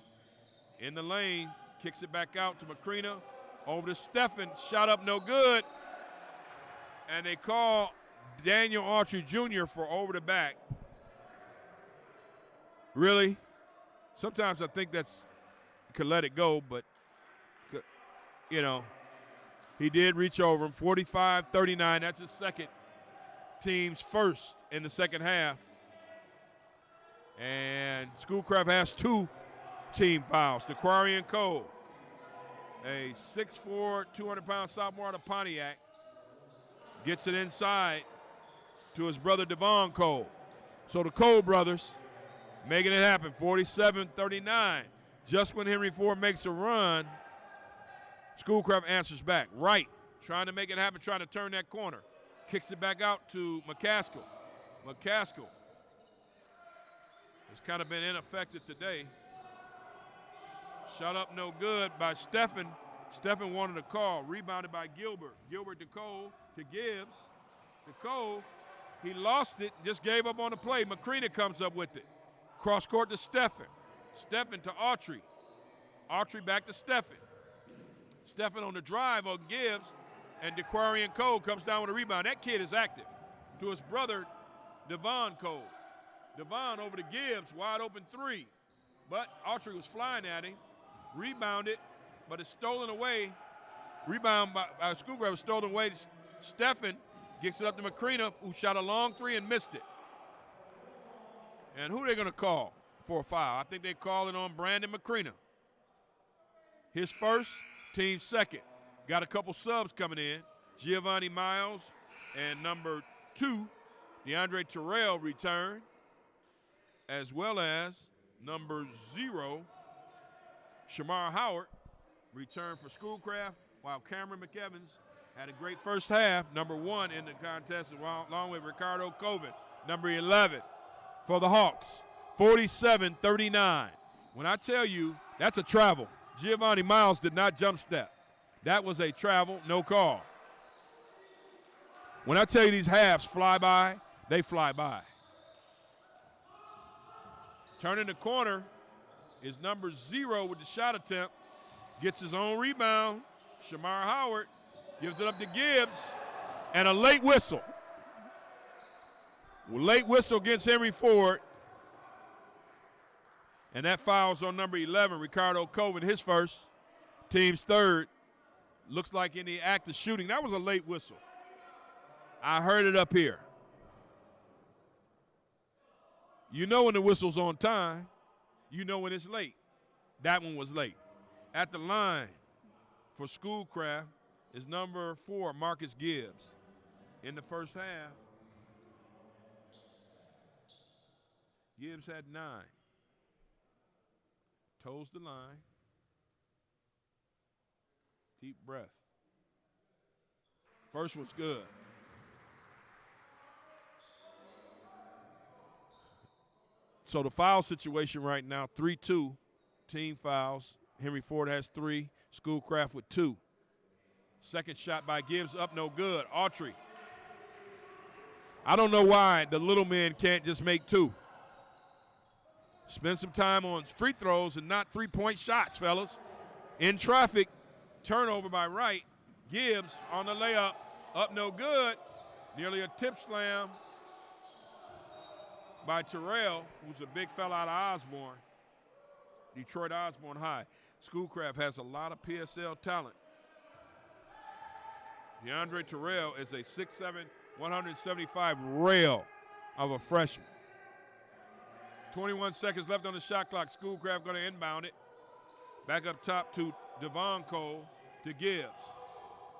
Speaker 1: in the lane, kicks it back out to Macrina, over to Stephan, shot up no good. And they call Daniel Autry Jr. for over the back. Really? Sometimes I think that's, could let it go, but, you know, he did reach over him. 45-39, that's his second, team's first in the second half. And Schoolcraft has 2 team fouls. DeQuarian Cole, a 6'4", 200-pound sophomore out of Pontiac, gets it inside to his brother Devon Cole. So the Cole brothers making it happen, 47-39. Just when Henry Ford makes a run, Schoolcraft answers back. Wright trying to make it happen, trying to turn that corner. Kicks it back out to McCaskill. McCaskill has kind of been ineffective today. Shot up no good by Stephan. Stephan wanted a call. Rebounded by Gilbert. Gilbert to Cole, to Gibbs. To Cole. He lost it, just gave up on the play. Macrina comes up with it. Cross court to Stephan. Steffen to Autry. Autry back to Steffen. Steffen on the drive on Gibbs, and DeQuarian Cole comes down with a rebound. That kid is active. To his brother, Devon Cole. Devon over to Gibbs, wide open three. But Autry was flying at him. Rebounded, but it's stolen away. Rebound by Schoolcraft was stolen away. Steffen gets it up to McCrena, who shot a long three and missed it. And who are they going to call for a foul? I think they call it on Brandon McCrena. His first, team second. Got a couple subs coming in. Giovanni Miles and number 2, DeAndre Terrell return, as well as number 0, Shamar Howard, return for Schoolcraft, while Cameron McEvans had a great first half, number 1 in the contest, along with Ricardo Coven, number 11 for the Hawks, 47-39. When I tell you, that's a travel. Giovanni Miles did not jump step. That was a travel, no call. When I tell you these halves fly by, they fly by. Turning the corner is number 0 with the shot attempt. Gets his own rebound. Shamar Howard gives it up to Gibbs. And a late whistle. Late whistle against Henry Ford. And that fouls on number 11, Ricardo Coven, his first. Team's third. Looks like in the act of shooting. That was a late whistle. I heard it up here. You know when the whistle's on time. You know when it's late. That one was late. At the line for Schoolcraft is number 4, Marcus Gibbs. In the first half, Gibbs had 9. Toes the line. Deep breath. First one's good. So the foul situation right now, 3-2, team fouls. Henry Ford has 3, Schoolcraft with 2. Second shot by Gibbs, up no good. Autry. I don't know why the little men can't just make 2. Spend some time on free throws and not three-point shots, fellas. In traffic, turnover by Wright. Gibbs on the layup, up no good. Nearly a tip slam by Terrell, who's a big fella out of Osborne. Detroit Osborne High. Schoolcraft has a lot of PSL talent. DeAndre Terrell is a 6'7", 175 rail of a freshman. 21 seconds left on the shot clock. Schoolcraft going to inbound it. Back up top to Devon Cole to Gibbs.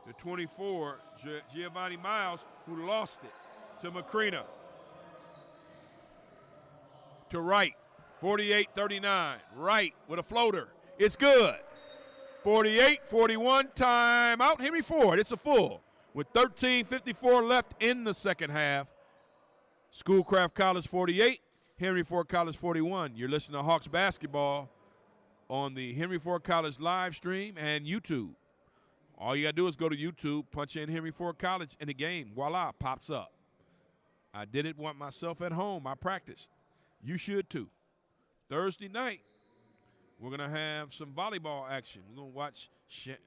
Speaker 1: The 24, Giovanni Miles, who lost it to McCrena. To Wright, 48-39. Wright with a floater. It's good. 48-41, timeout. Henry Ford, it's a full. With 13:54 left in the second half. Schoolcraft College 48, Henry Ford College 41. You're listening to Hawks basketball on the Henry Ford College live stream and YouTube. All you got to do is go to YouTube, punch in Henry Ford College, and the game, voila, pops up. I did it myself at home. I practiced. You should too. Thursday night, we're going to have some volleyball action. We're going to watch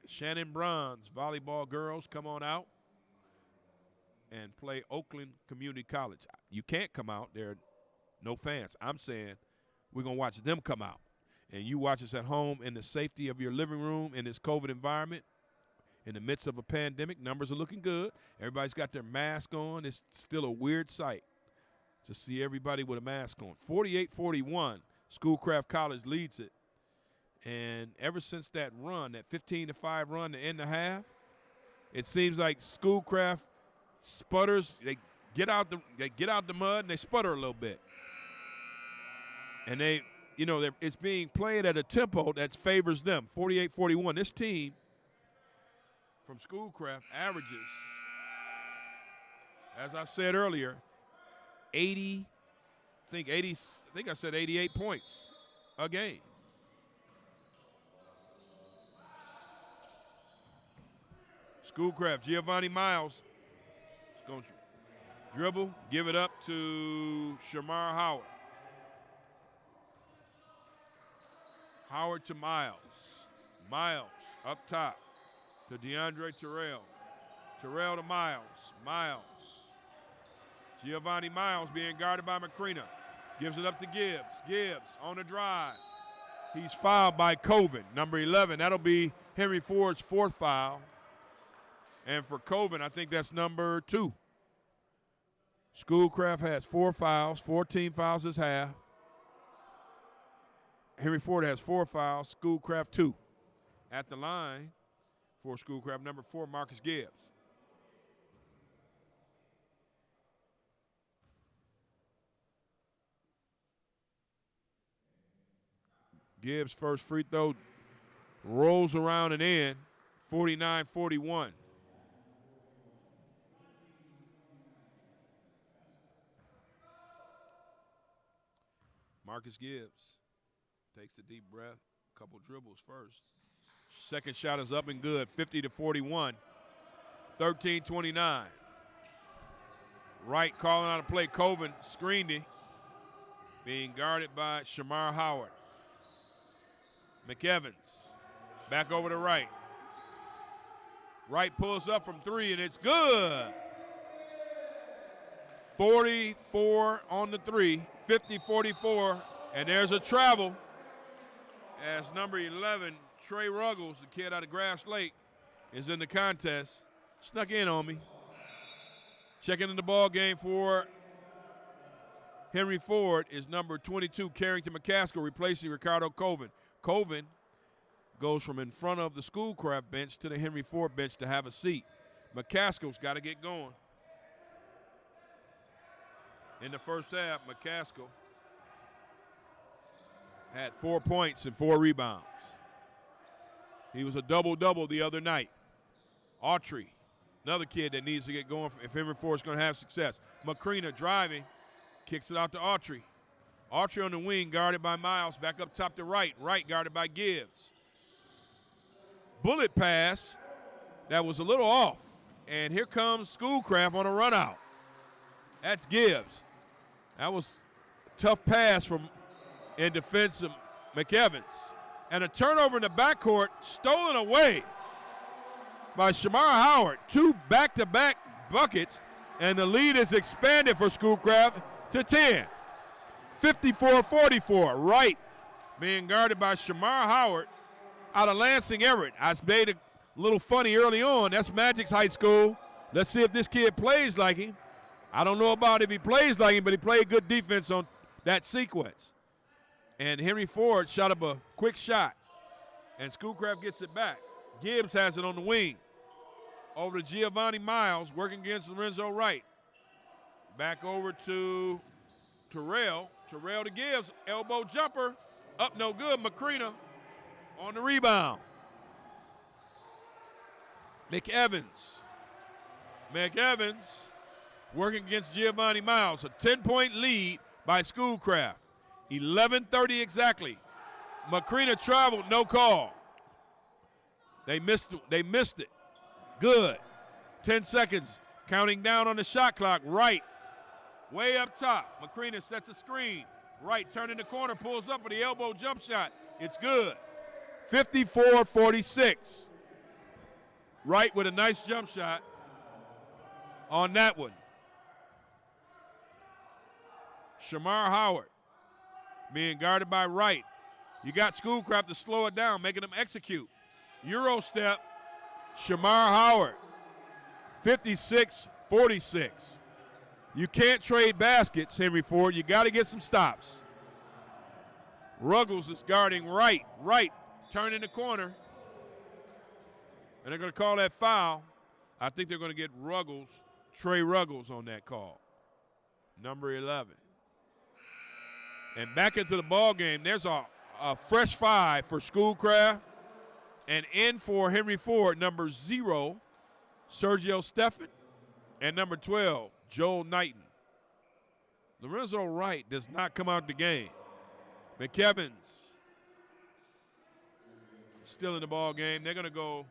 Speaker 1: Shannon Bruns volleyball girls come on out and play Oakland Community College. You can't come out. There are no fans. I'm saying we're going to watch them come out. And you watch us at home in the safety of your living room in this COVID environment. In the midst of a pandemic, numbers are looking good. Everybody's got their mask on. It's still a weird sight to see everybody with a mask on. 48-41, Schoolcraft College leads it. And ever since that run, that 15-5 run to end the half, it seems like Schoolcraft sputters. They get out the mud and they sputter a little bit. And it's being played at a tempo that favors them. 48-41. This team from Schoolcraft averages, as I said earlier, I think I said 88 points a game. Schoolcraft, Giovanni Miles is going to dribble, give it up to Shamar Howard. Howard to Miles. Miles up top to DeAndre Terrell. Terrell to Miles. Miles. Giovanni Miles being guarded by Macrina. Gives it up to Gibbs. Gibbs on the drive. He's fouled by Coven, number 11. That'll be Henry Ford's 4th foul. And for Coven, I think that's number 2. Schoolcraft has 4 fouls, 14 fouls this half. Henry Ford has 4 fouls, Schoolcraft 2. At the line for Schoolcraft, number 4, Marcus Gibbs. Gibbs' first free throw rolls around and in, 49-41. Marcus Gibbs takes a deep breath, couple dribbles first. Second shot is up and good, 50-41, 13-29. Wright calling out a play. Coven screened him, being guarded by Shamar Howard. McEvans back over to Wright. Wright pulls up from 3, and it's good. 44 on the 3, 50-44, and there's a travel as number 11, Trey Ruggles, the kid out of Grass Lake, is in the contest. Snuck in on me. Checking in the ball game for Henry Ford is number 22, Carrington McCaskill, replacing Ricardo Coven. Coven goes from in front of the Schoolcraft bench to the Henry Ford bench to have a seat. McCaskill's got to get going. In the first half, McCaskill had 4 points and 4 rebounds. He was a double-double the other night. Autry, another kid that needs to get going if Henry Ford's going to have success. Macrina driving, kicks it out to Autry. Autry on the wing, guarded by Miles. Back up top to Wright. Wright guarded by Gibbs. Bullet pass that was a little off. And here comes Schoolcraft on a run out. That's Gibbs. That was a tough pass from in defense of McEvans. And a turnover in the backcourt, stolen away by Shamar Howard. 2 back-to-back buckets, and the lead is expanded for Schoolcraft to 10. 54-44. Wright being guarded by Shamar Howard out of Lansing Everett. I made a little funny early on. That's Magic's high school. Let's see if this kid plays like him. I don't know about if he plays like him, but he played good defense on that sequence. And Henry Ford shot up a quick shot, and Schoolcraft gets it back. Gibbs has it on the wing. Over to Giovanni Miles, working against Lorenzo Wright. Back over to Terrell. Terrell to Gibbs, elbow jumper, up no good. Macrina on the rebound. McEvans working against Giovanni Miles. A 10-point lead by Schoolcraft. 11:30 exactly. Macrina traveled, no call. They missed it. Good. 10 seconds. Counting down on the shot clock. Wright way up top. Macrina sets a screen. Wright turning the corner, pulls up for the elbow jump shot. It's good. 54-46. Wright with a nice jump shot on that one. Shamar Howard being guarded by Wright. You got Schoolcraft to slow it down, making them execute. Euro step, Shamar Howard. 56-46. You can't trade baskets, Henry Ford. You got to get some stops. Ruggles is guarding Wright. Wright turning the corner. And they're going to call that foul. I think they're going to get Trey Ruggles on that call. Number 11. And back into the ball game, there's a fresh 5 for Schoolcraft. And in for Henry Ford, number 0, Sergio Steffen, and number 12, Joel Knighton. Lorenzo Wright does not come out the game. McEvans still in the ball game. They're going to go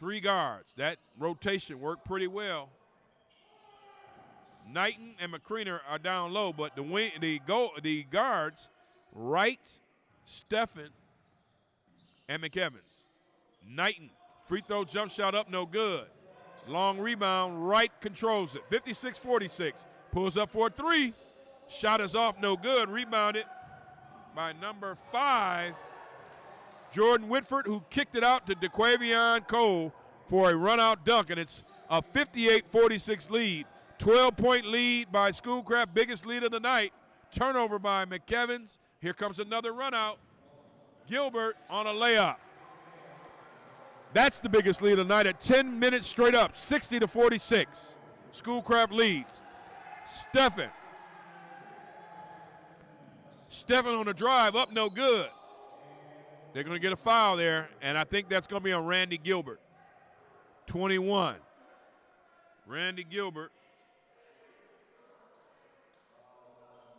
Speaker 1: 3 guards. That rotation worked pretty well. Knighton and Macrina are down low, but the guards, Wright, Steffen, and McEvans. Knighton, free throw jump shot up, no good. Long rebound, Wright controls it. 56-46, pulls up for a three. Shot is off, no good. Rebounded by number 5, Jordan Whitford, who kicked it out to DeQuavion Cole for a run-out dunk, and it's a 58-46 lead. 12-point lead by Schoolcraft, biggest lead of the night. Turnover by McEvans. Here comes another run-out. Gilbert on a layup. That's the biggest lead of the night at 10 minutes straight up, 60-46. Schoolcraft leads. Stephen on the drive, up no good. They're going to get a foul there, and I think that's going to be on Randy Gilbert. 21. Randy Gilbert.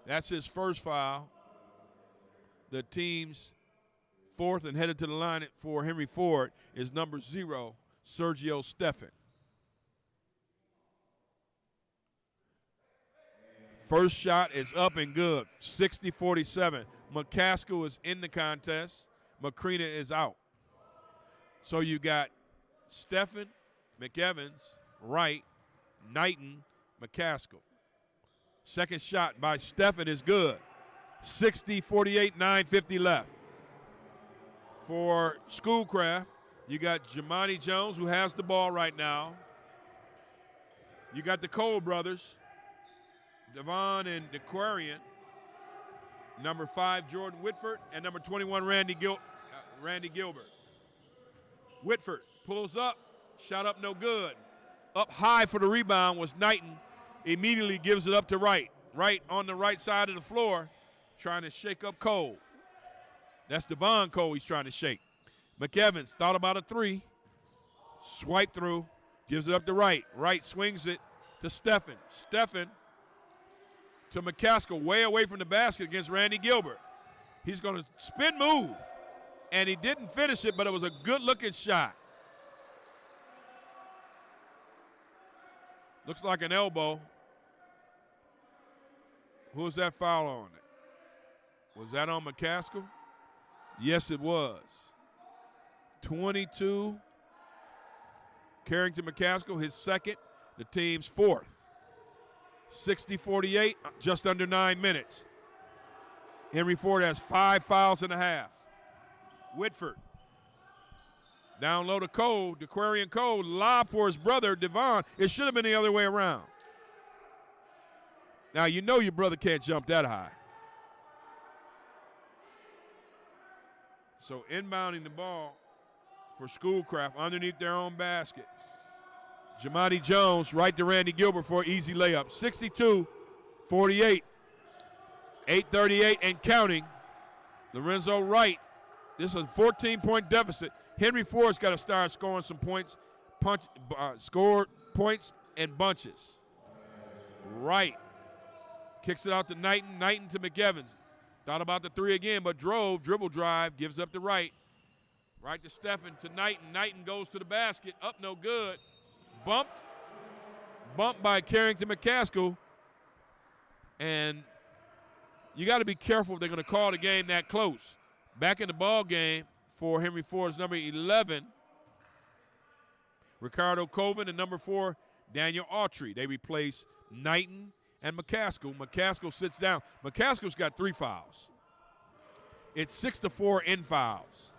Speaker 1: That's his first foul. The team's fourth, and headed to the line for Henry Ford is number 0, Sergio Stephan. First shot is up and good, 60-47. McCaskill is in the contest. Macrina is out. So you got Stephan, McEvans, Wright, Knighton, McCaskill. Second shot by Stephan is good. 60-48, 9:50 left. For Schoolcraft, you got Jamani Jones, who has the ball right now. You got the Cole brothers, Devon and DeQuarian. Number 5, Jordan Whitford, and number 21, Randy Gilbert. Whitford pulls up, shot up no good. Up high for the rebound was Knighton. Immediately gives it up to Wright. Wright on the right side of the floor, trying to shake up Cole. That's Devon Cole he's trying to shake. McEvans thought about a three. Swipe through, gives it up to Wright. Wright swings it to Stephan. Stephan to McCaskill, way away from the basket against Randy Gilbert. He's going to spin move, and he didn't finish it, but it was a good-looking shot. Looks like an elbow. Who was that foul on it? Was that on McCaskill? Yes, it was. 22. Carrington McCaskill, his second, the team's fourth. 60-48, just under 9 minutes. Henry Ford has 5 fouls and a half. Whitford. Down low to Cole, DeQuarian Cole, lob for his brother, Devon. It should have been the other way around. Now, you know your brother can't jump that high. So inbounding the ball for Schoolcraft underneath their own basket. Jamani Jones right to Randy Gilbert for an easy layup. 62-48. 8:38 and counting. Lorenzo Wright. This is a 14-point deficit. Henry Ford's got to start scoring some points, score points and bunches. Wright kicks it out to Knighton. Knighton to McEvans. Thought about the three again, but dribble drive, gives up to Wright. Right to Stephan, to Knighton. Knighton goes to the basket, up no good. Bumped by Carrington McCaskill. And you got to be careful if they're going to call the game that close. Back in the ball game for Henry Ford's number 11, Ricardo Colvin, and number 4, Daniel Autry. They replace Knighton and McCaskill. McCaskill sits down. McCaskill's got 3 fouls. It's 6-4 in fouls.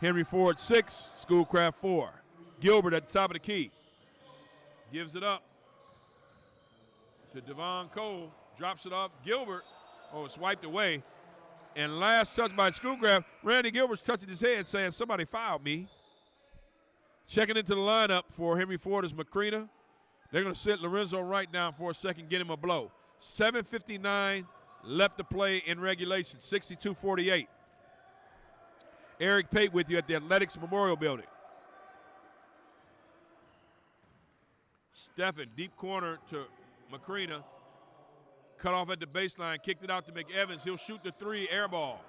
Speaker 1: Henry Ford 6, Schoolcraft 4. Gilbert at the top of the key. Gives it up to Devon Cole. Drops it off. Gilbert, it's wiped away. And last touch by Schoolcraft, Randy Gilbert's touching his head saying, somebody fouled me. Checking into the lineup for Henry Ford is Macrina. They're going to sit Lorenzo Wright down for a second, get him a blow. 7:59 left to play in regulation, 62-48. Eric Pate with you at the Athletics Memorial Building. Stephan, deep corner to Macrina. Cut off at the baseline, kicked it out to McEvans. He'll shoot the 3, air ball.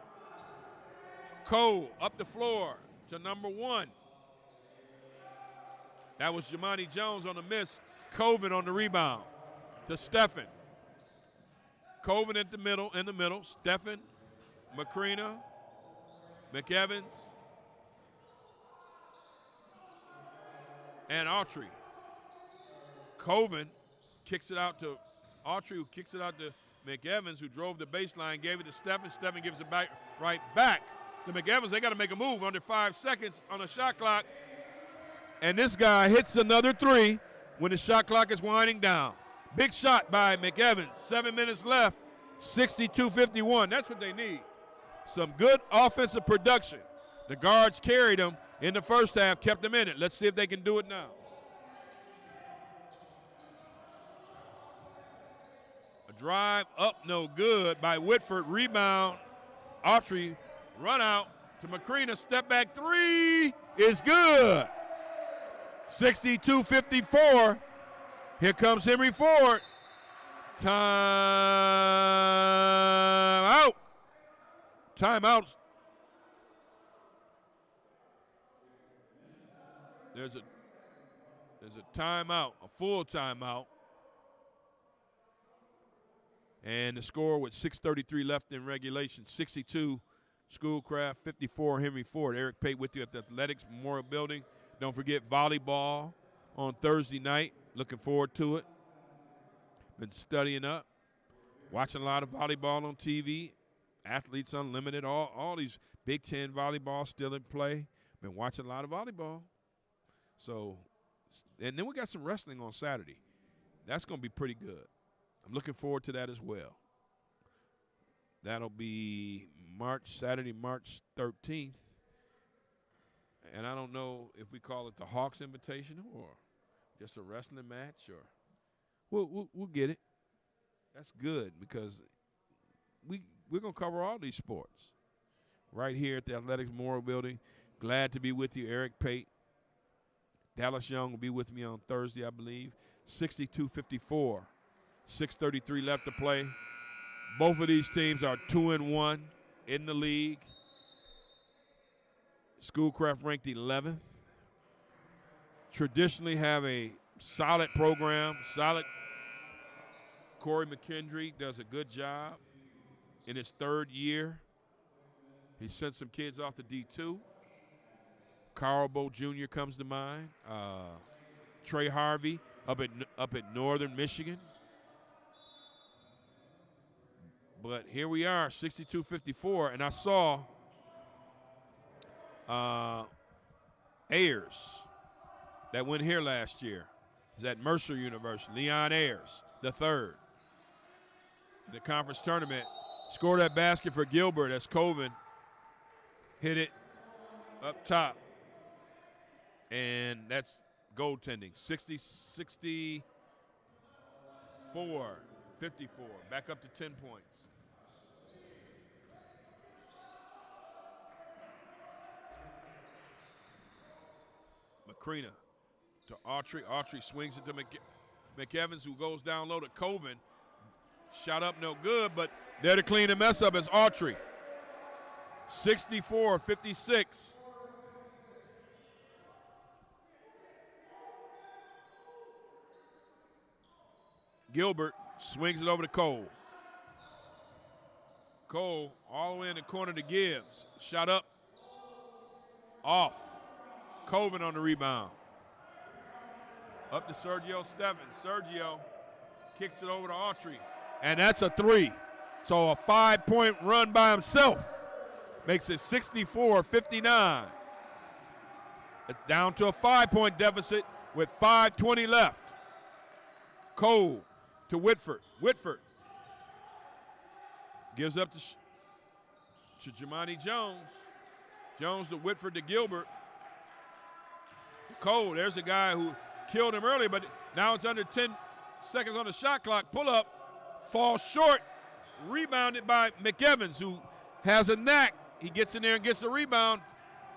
Speaker 1: Cole up the floor to number 1. That was Jamani Jones on the miss. Colvin on the rebound to Stephan. Colvin in the middle. Stephan, Macrina, McEvans, and Autry. Coven kicks it out to Autry, who kicks it out to McEvans, who drove the baseline, gave it to Steffen. Steffen gives it back right back to McEvans. They got to make a move under 5 seconds on the shot clock. And this guy hits another three when the shot clock is winding down. Big shot by McEvans. 7 minutes left, 62-51. That's what they need. Some good offensive production. The guards carried them in the first half, kept them in it. Let's see if they can do it now. Drive up, no good by Whitford. Rebound, Autry, run out to McCrina. Step back three is good. 62-54. Here comes Henry Ford. Time out. Timeout. There's a timeout, a full timeout. And the score with 6:33 left in regulation, 62 Schoolcraft, 54 Henry Ford. Eric Pate with you at the Athletics Memorial Building. Don't forget volleyball on Thursday night. Looking forward to it. Been studying up, watching a lot of volleyball on TV. Athletes Unlimited, all these Big Ten volleyball still in play. Been watching a lot of volleyball. So, and then we got some wrestling on Saturday. That's going to be pretty good. I'm looking forward to that as well. That'll be Saturday, March 13th. And I don't know if we call it the Hawks Invitational or just a wrestling match, or we'll get it. That's good because we're going to cover all these sports right here at the Athletics Memorial Building. Glad to be with you, Eric Pate. Dallas Young will be with me on Thursday, I believe. 62-54. 6:33 left to play. Both of these teams are 2-1 in the league. Schoolcraft ranked 11th. Traditionally have a solid program, solid. Corey McKendry does a good job in his third year. He sent some kids off to D2. Carl Bo Jr. comes to mind. Trey Harvey up at Northern Michigan. But here we are, 62-54, and I saw Ayers that went here last year. He's at Mercer University. Leon Ayers, the third. In the conference tournament, scored that basket for Gilbert as Coven hit it up top. And that's goaltending, 60-64, 54, back up to 10 points. McCrina to Autry. Autry swings it to McEvans, who goes down low to Coven. Shot up no good, but there to clean the mess up is Autry. 64-56. Gilbert swings it over to Cole. Cole all the way in the corner to Gibbs. Shot up. Off. Coven on the rebound. Up to Sergio Steffen. Sergio kicks it over to Autry. And that's a three. So a 5-point run by himself makes it 64-59. It's down to a 5-point deficit with 5:20 left. Cole to Whitford. Whitford gives up to Jamani Jones. Jones to Whitford to Gilbert. Cole, there's a guy who killed him earlier, but now it's under 10 seconds on the shot clock. Pull up, falls short, rebounded by McEvans, who has a knack. He gets in there and gets the rebound.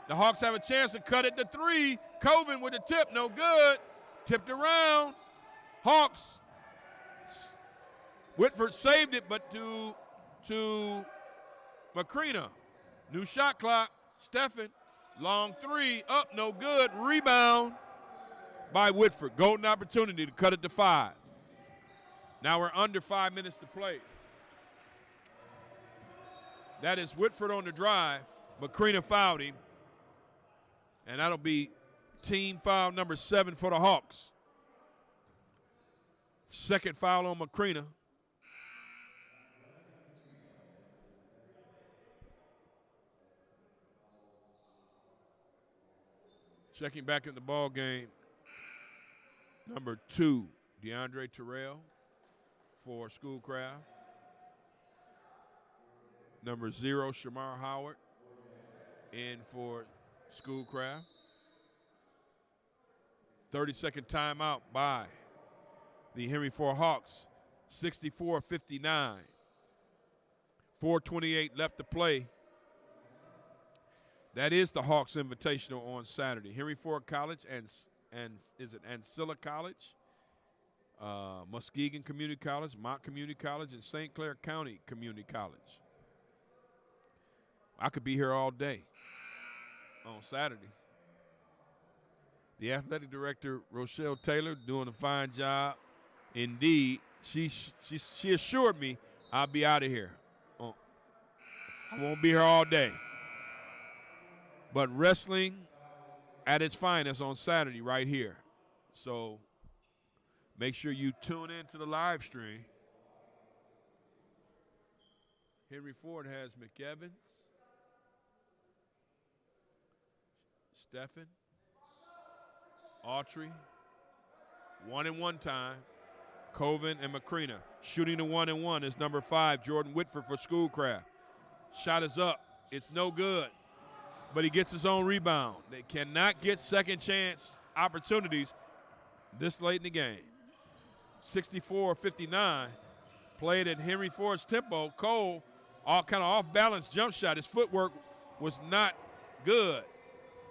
Speaker 1: The Hawks have a chance to cut it to three. Coven with the tip, no good. Tipped around. Hawks. Whitford saved it, but to McCrina. New shot clock. Steffen, long three, up, no good. Rebound by Whitford. Golden opportunity to cut it to 5. Now we're under 5 minutes to play. That is Whitford on the drive. McCrina fouled him. And that'll be Team foul number 7 for the Hawks. Second foul on Macrina. Checking back in the ball game, number 2, DeAndre Terrell for Schoolcraft. Number 0, Shamar Howard in for Schoolcraft. 30-second timeout by the Henry Ford Hawks, 64-59. 4:28 left to play. That is the Hawks Invitational on Saturday. Henry Ford College and is it Ancilla College, Muskegon Community College, Mott Community College, and St. Clair County Community College. I could be here all day on Saturday. The athletic director, Rochelle Taylor, doing a fine job. Indeed, she assured me I'll be out of here. I won't be here all day. But wrestling at its finest on Saturday right here. So make sure you tune in to the live stream. Henry Ford has McEvans, Steffen, Autry, 1-and-1 time, Coven and Macrina. Shooting the 1-and-1 is number 5, Jordan Whitford for Schoolcraft. Shot is up. It's no good. But he gets his own rebound. They cannot get second chance opportunities this late in the game. 64-59, played at Henry Ford's tempo. Cole, all kind of off-balance jump shot. His footwork was not good.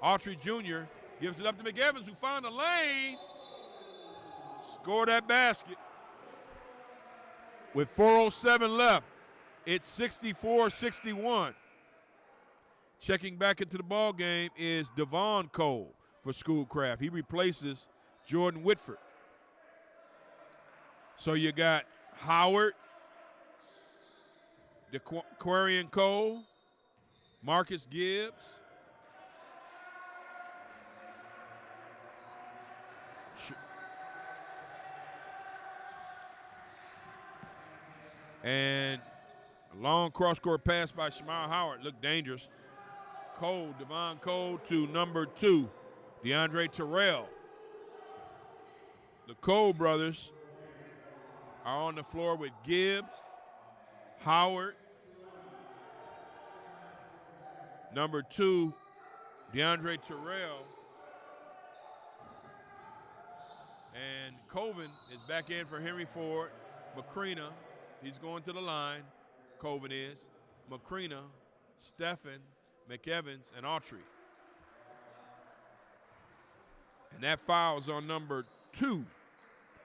Speaker 1: Autry Jr. gives it up to McEvans, who found the lane. Scored that basket. With 4:07 left, it's 64-61. Checking back into the ball game is Devon Cole for Schoolcraft. He replaces Jordan Whitford. So you got Howard, DeQuarian Cole, Marcus Gibbs, and a long cross-court pass by Shamar Howard. Looked dangerous. Cole, Devon Cole to number 2, DeAndre Terrell. The Cole brothers are on the floor with Gibbs, Howard, number 2, DeAndre Terrell, and Coven is back in for Henry Ford. Macrina, he's going to the line. Coven is. Macrina, Steffen, McEvans, and Autry. And that foul is on number 2,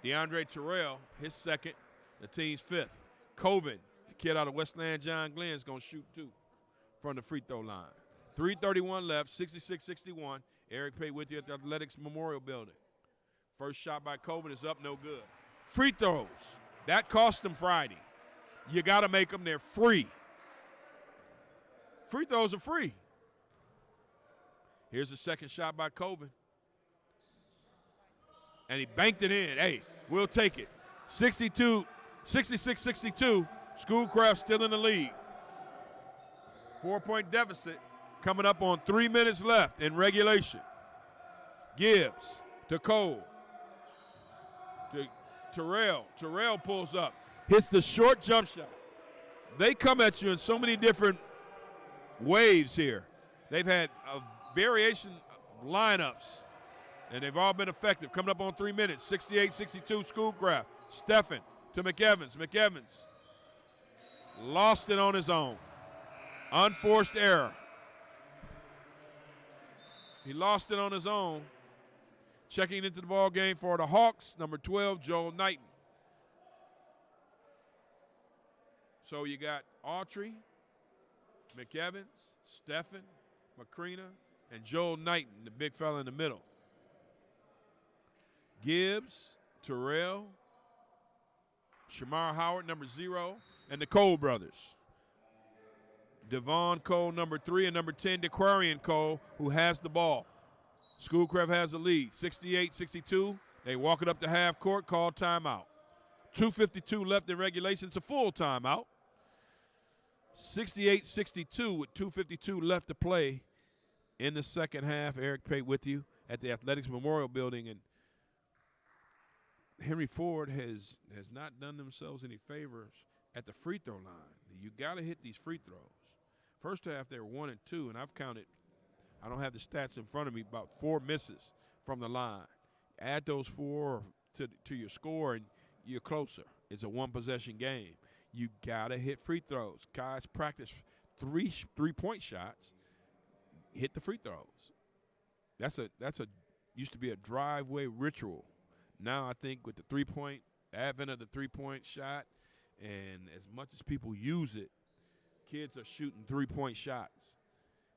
Speaker 1: DeAndre Terrell, his second, the team's 5th. Coven, the kid out of Westland John Glenn, is going to shoot 2 from the free throw line. 3:31 left, 66-61. Eric Pay with you at the Athletics Memorial Building. First shot by Coven is up, no good. Free throws, that cost them Friday. You got to make them, they're free. Free throws are free. Here's the second shot by Coven. And he banked it in. Hey, we'll take it. 66-62. Schoolcraft still in the lead. 4-point deficit coming up on 3 minutes left in regulation. Gibbs to Cole. To Terrell. Terrell pulls up. Hits the short jump shot. They come at you in so many different waves here. They've had a variation of lineups, and they've all been effective. Coming up on 3 minutes, 68-62 Schoolcraft. Steffen to McEvans. McEvans lost it on his own. Unforced error. He lost it on his own. Checking into the ball game for the Hawks, number 12, Joel Knighton. So you got Autry, McEvans, Steffen, Macrina, and Joel Knighton, the big fella in the middle. Gibbs, Terrell, Shamar Howard, number 0, and the Cole brothers. Devon Cole, number 3, and number 10, DeQuarian Cole, who has the ball. Schoolcraft has the lead, 68-62. They walk it up to half court, call timeout. 2:52 left in regulation. It's a full timeout. 68-62 with 2:52 left to play in the second half. Eric Pate with you at the Athletics Memorial Building. And Henry Ford has not done themselves any favors at the free throw line. You got to hit these free throws. First half, they were 1 and 2, and I've counted, I don't have the stats in front of me, about 4 misses from the line. Add those 4 to your score, and you're closer. It's a one-possession game. You got to hit free throws. Guys practice three-point shots. Hit the free throws. That's a used to be a driveway ritual. Now I think with the advent of the three-point shot, and as much as people use it, kids are shooting three-point shots.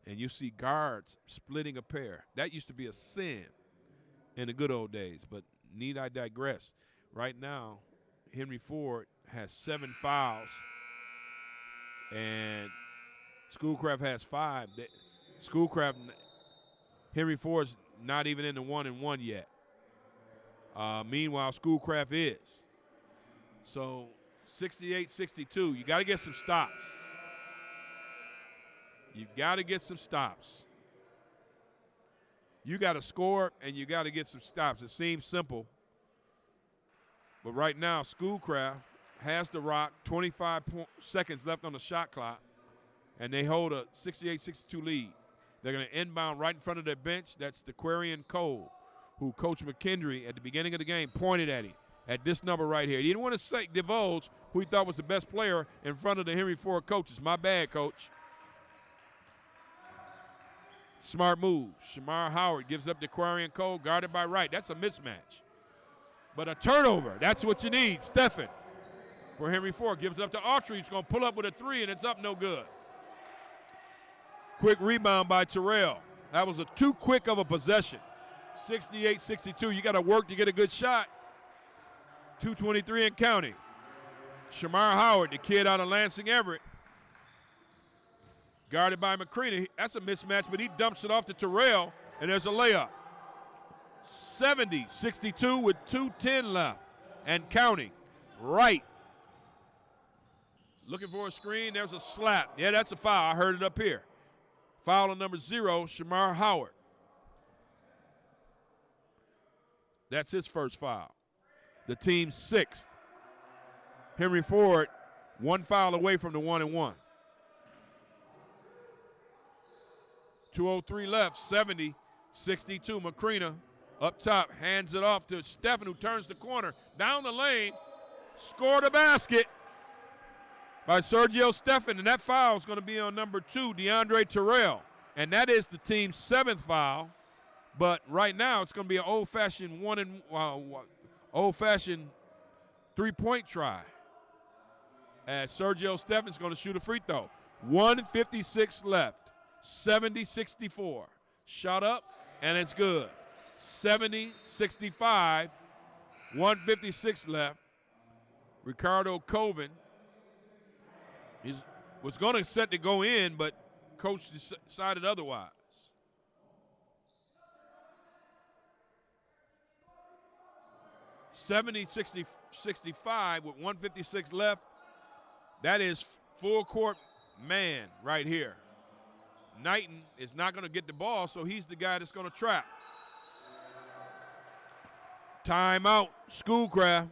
Speaker 1: And you see guards splitting a pair. That used to be a sin in the good old days, but need I digress. Right now, Henry Ford has 7 fouls, and Schoolcraft has 5. Henry Ford's not even in the 1-and-1 yet. Meanwhile, Schoolcraft is. So 68-62, you got to get some stops. You got to get some stops. You got to score, and you got to get some stops. It seems simple. But right now, Schoolcraft has the rock, 25 seconds left on the shot clock, and they hold a 68-62 lead. They're going to inbound right in front of their bench. That's DeQuarian Cole, who Coach McKendry at the beginning of the game pointed at him, at this number right here. He didn't want to divulge who he thought was the best player in front of the Henry Ford coaches. My bad, Coach. Smart move. Shamar Howard gives up to Quarian Cole, guarded by Wright. That's a mismatch. But a turnover, that's what you need. Stephen for Henry Ford gives it up to Autry. He's going to pull up with a 3, and it's up no good. Quick rebound by Terrell. That was too quick of a possession. 68-62. You got to work to get a good shot. 2:23 and counting. Shamar Howard, the kid out of Lansing Everett, guarded by McCready. That's a mismatch, but he dumps it off to Terrell, and there's a layup. 70-62 with 2:10 left and counting. Right. Looking for a screen. There's a slap. Yeah, that's a foul. I heard it up here. Foul on number 0, Shamar Howard. That's his first foul. The team's 6th. Henry Ford, 1 foul away from the 1-and-1. 2:03 left, 70-62. Macrina up top, hands it off to Stephen, who turns the corner. Down the lane, scored a basket by Sergio Stephen, and that foul is going to be on number 2, DeAndre Terrell. And that is the team's 7th foul. But right now, it's going to be an old-fashioned three-point try, as Sergio Steffen's going to shoot a free throw. 1:56 left, 70-64. Shot up, and it's good. 70-65, 1:56 left. Ricardo Coven was going to set to go in, but coach decided otherwise. (70-65) with 1:56 left. That is full court man right here. Knighton is not going to get the ball, so he's the guy that's going to trap. Timeout, Schoolcraft.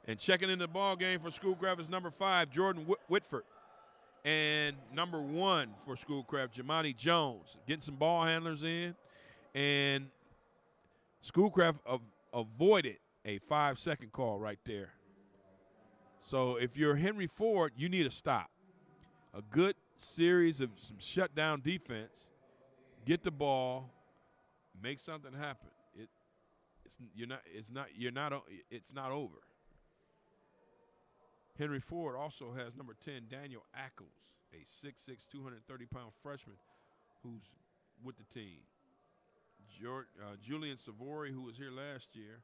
Speaker 1: And checking in the ball game for Schoolcraft is number 5, Jordan Whitford. And number 1 for Schoolcraft, Jamani Jones. Getting some ball handlers in. And Schoolcraft avoided a 5-second call right there. So if you're Henry Ford, you need a stop. A good series of some shutdown defense, get the ball, make something happen. It's not over. Henry Ford also has number 10, Daniel Ackles, a 6'6", 230-pound freshman who's with the team. Julian Savory, who was here last year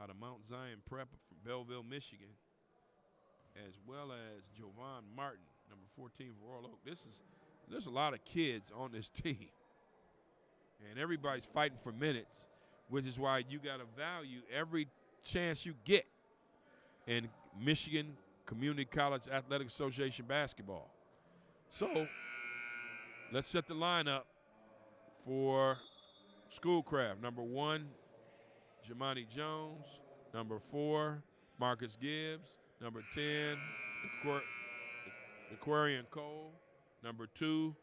Speaker 1: out of Mount Zion Prep from Belleville, Michigan, as well as Jovan Martin, number 14 for Royal Oak. There's a lot of kids on this team. And everybody's fighting for minutes, which is why you got to value every chance you get in Michigan Community College Athletic Association basketball. So let's set the lineup for Schoolcraft. Number 1, Jamani Jones. Number 4, Marcus Gibbs. Number 10, Aquarian Cole. Number 2,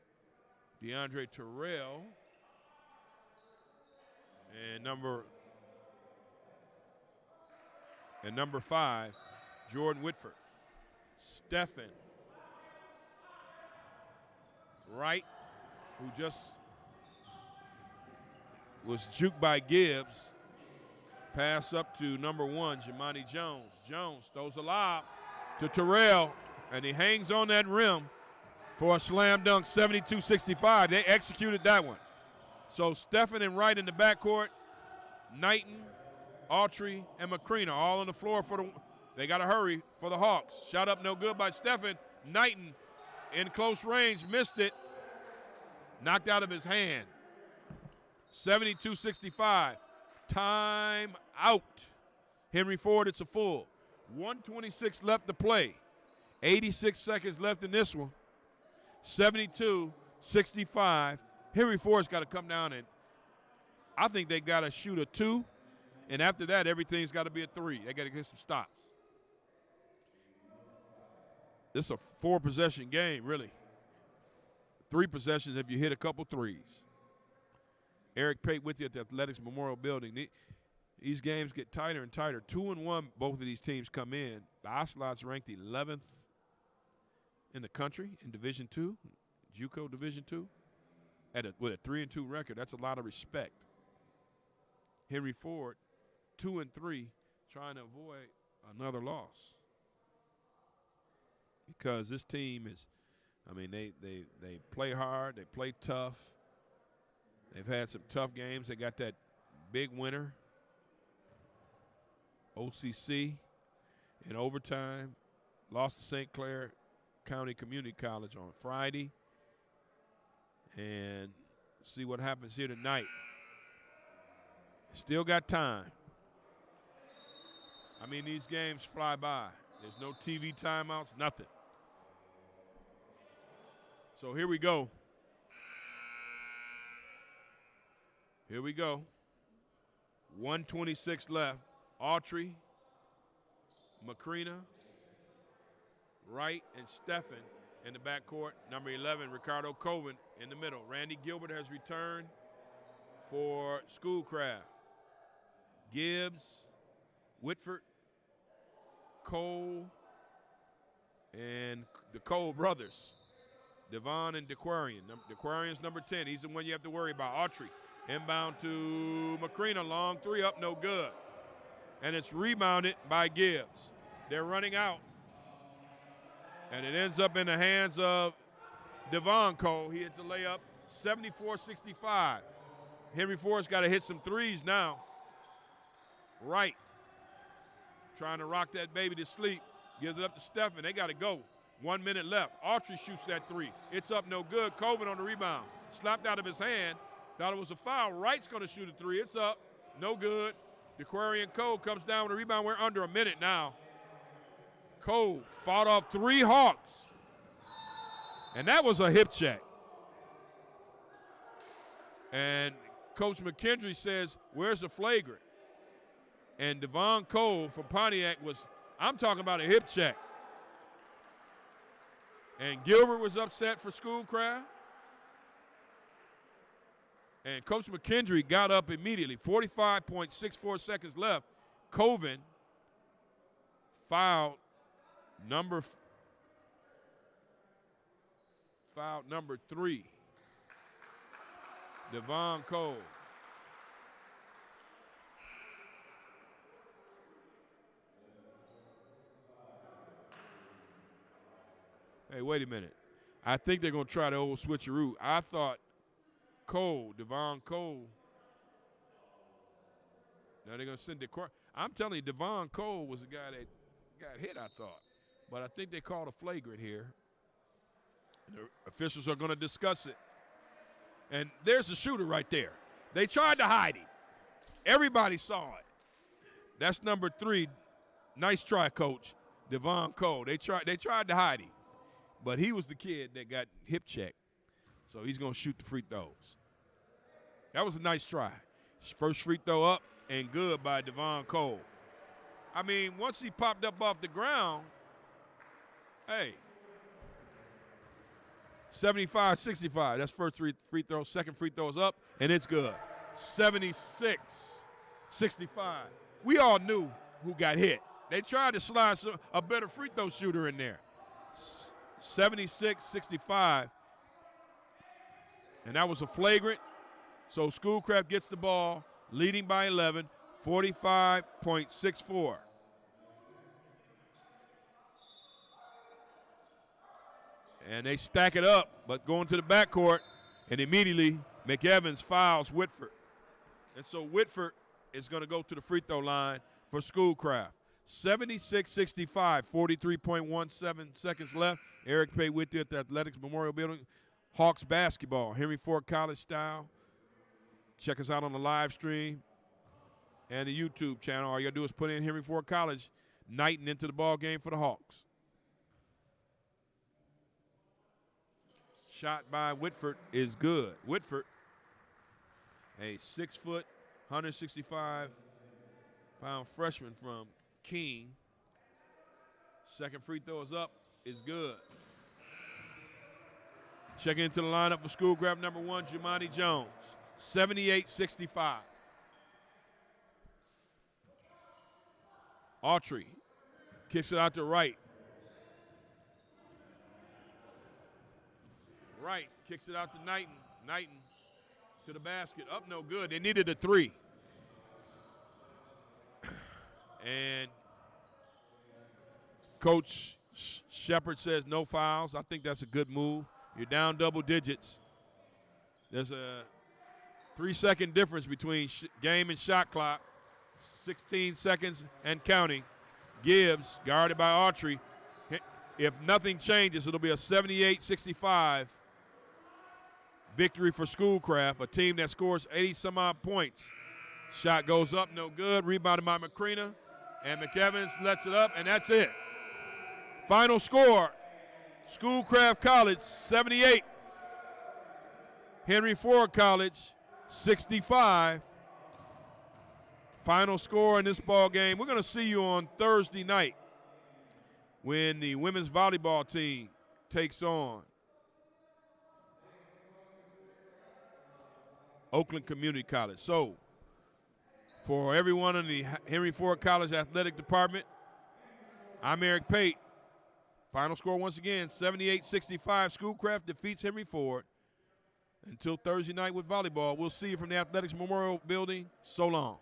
Speaker 1: DeAndre Terrell. And number 5, Jordan Whitford. Stephen Wright, who just was juked by Gibbs. Pass up to number 1, Jamani Jones. Jones throws a lob to Terrell, and he hangs on that rim for a slam dunk, 72-65. They executed that one. So Stephen and Wright in the backcourt, Knighton, Autry, and McCreena all on the floor for the. They got to hurry for the Hawks. Shot up no good by Stephen. Knighton in close range, missed it. Knocked out of his hand. 72-65. Time out. Henry Ford, it's a full. 1:26 left to play. 86 seconds left in this one. 72-65. Henry Ford's got to come down, and I think they got to shoot a 2, and after that, everything's got to be a 3. They got to get some stops. This is a 4-possession game, really. 3 possessions if you hit a couple threes. Eric Pate with you at the Athletics Memorial Building. These games get tighter and tighter. 2-1, both of these teams come in. The Ocelots ranked 11th in the country in Division II, JUCO Division II, with a 3-2 record. That's a lot of respect. Henry Ford, 2-3, trying to avoid another loss. Because this team is, I mean, they play hard, they play tough. They've had some tough games. They got that big winner, OCC, in overtime. Lost to St. Clair County Community College on Friday. And see what happens here tonight. Still got time. I mean, these games fly by. There's no TV timeouts, nothing. So here we go. Here we go. 1:26 left. Autry, McCreena, Wright, and Stephen in the backcourt. Number 11, Ricardo Coven in the middle. Randy Gilbert has returned for Schoolcraft. Gibbs, Whitford, Cole, and the Cole brothers, Devon and DeQuarian. DeQuarian's number 10. He's the one you have to worry about. Autry inbound to McCreena. Long 3 up, no good. And it's rebounded by Gibbs. They're running out. And it ends up in the hands of Devon Cole. He hits the layup, 74-65. Henry Ford's got to hit some threes now. Right. Trying to rock that baby to sleep. Gives it up to Stephen. They got to go. 1 minute left. Autry shoots that 3. It's up no good. Coven on the rebound. Slapped out of his hand. Thought it was a foul. Wright's going to shoot a 3. It's up. No good. DeQuarian Cole comes down with a rebound. We're under a minute now. Cole fought off 3 Hawks. And that was a hip check. And Coach McKendry says, where's the flagrant? And Devon Cole from Pontiac was, I'm talking about a hip check. And Gilbert was upset for Schoolcraft. And Coach McKendry got up immediately. 45.64 seconds left. Coven fouled number 3. Devon Cole. Hey, wait a minute. I think they're going to try the old switcheroo. I thought Devon Cole. Now they're going to send DeQuarian. I'm telling you, Devon Cole was the guy that got hit, I thought. But I think they called a flagrant here. The officials are going to discuss it. And there's the shooter right there. They tried to hide him. Everybody saw it. That's number 3. Nice try, Coach. Devon Cole. They tried to hide him. But he was the kid that got hip checked. So he's going to shoot the free throws. That was a nice try. First free throw up and good by Devon Cole. I mean, once he popped up off the ground, hey, 75-65. That's first free throw. Second free throw is up, and it's good. 76-65. We all knew who got hit. They tried to slide a better free throw shooter in there. 76-65. And that was a flagrant. So Schoolcraft gets the ball, leading by 11, 45.64. And they stack it up, but going to the backcourt, and immediately McEvans fouls Whitford. And so Whitford is going to go to the free throw line for Schoolcraft. 76-65, 43.17 seconds left. Eric Pay with you at the Athletics Memorial Building. Hawks basketball, Henry Ford College style. Check us out on the live stream and the YouTube channel. All you got to do is put in Henry Ford College, Knighton into the ball game for the Hawks. Shot by Whitford is good. Whitford, a 6-foot, 165-pound freshman from King. Second free throw is up, is good. Check into the lineup for Schoolcraft, number 1, Jumani Jones, 78-65. Autry kicks it out to Wright. Wright kicks it out to Knighton. Knighton to the basket. Up no good. They needed a 3. And Coach Shepard says no fouls. I think that's a good move. You're down double digits. There's a 3-second difference between game and shot clock. 16 seconds and counting. Gibbs, guarded by Autry. If nothing changes, it'll be a 78-65 victory for Schoolcraft, a team that scores 80-some-odd points. Shot goes up, no good. Rebounded by McCrena. And McEvans lets it up, and that's it. Final score, Schoolcraft College, 78. Henry Ford College, 65. Final score in this ball game. We're going to see you on Thursday night when the women's volleyball team takes on Oakland Community College. So, for everyone in the Henry Ford College Athletic Department, I'm Eric Pate. Final score once again, 78-65. Schoolcraft defeats Henry Ford. Until Thursday night with volleyball, we'll see you from the Athletics Memorial Building. So long.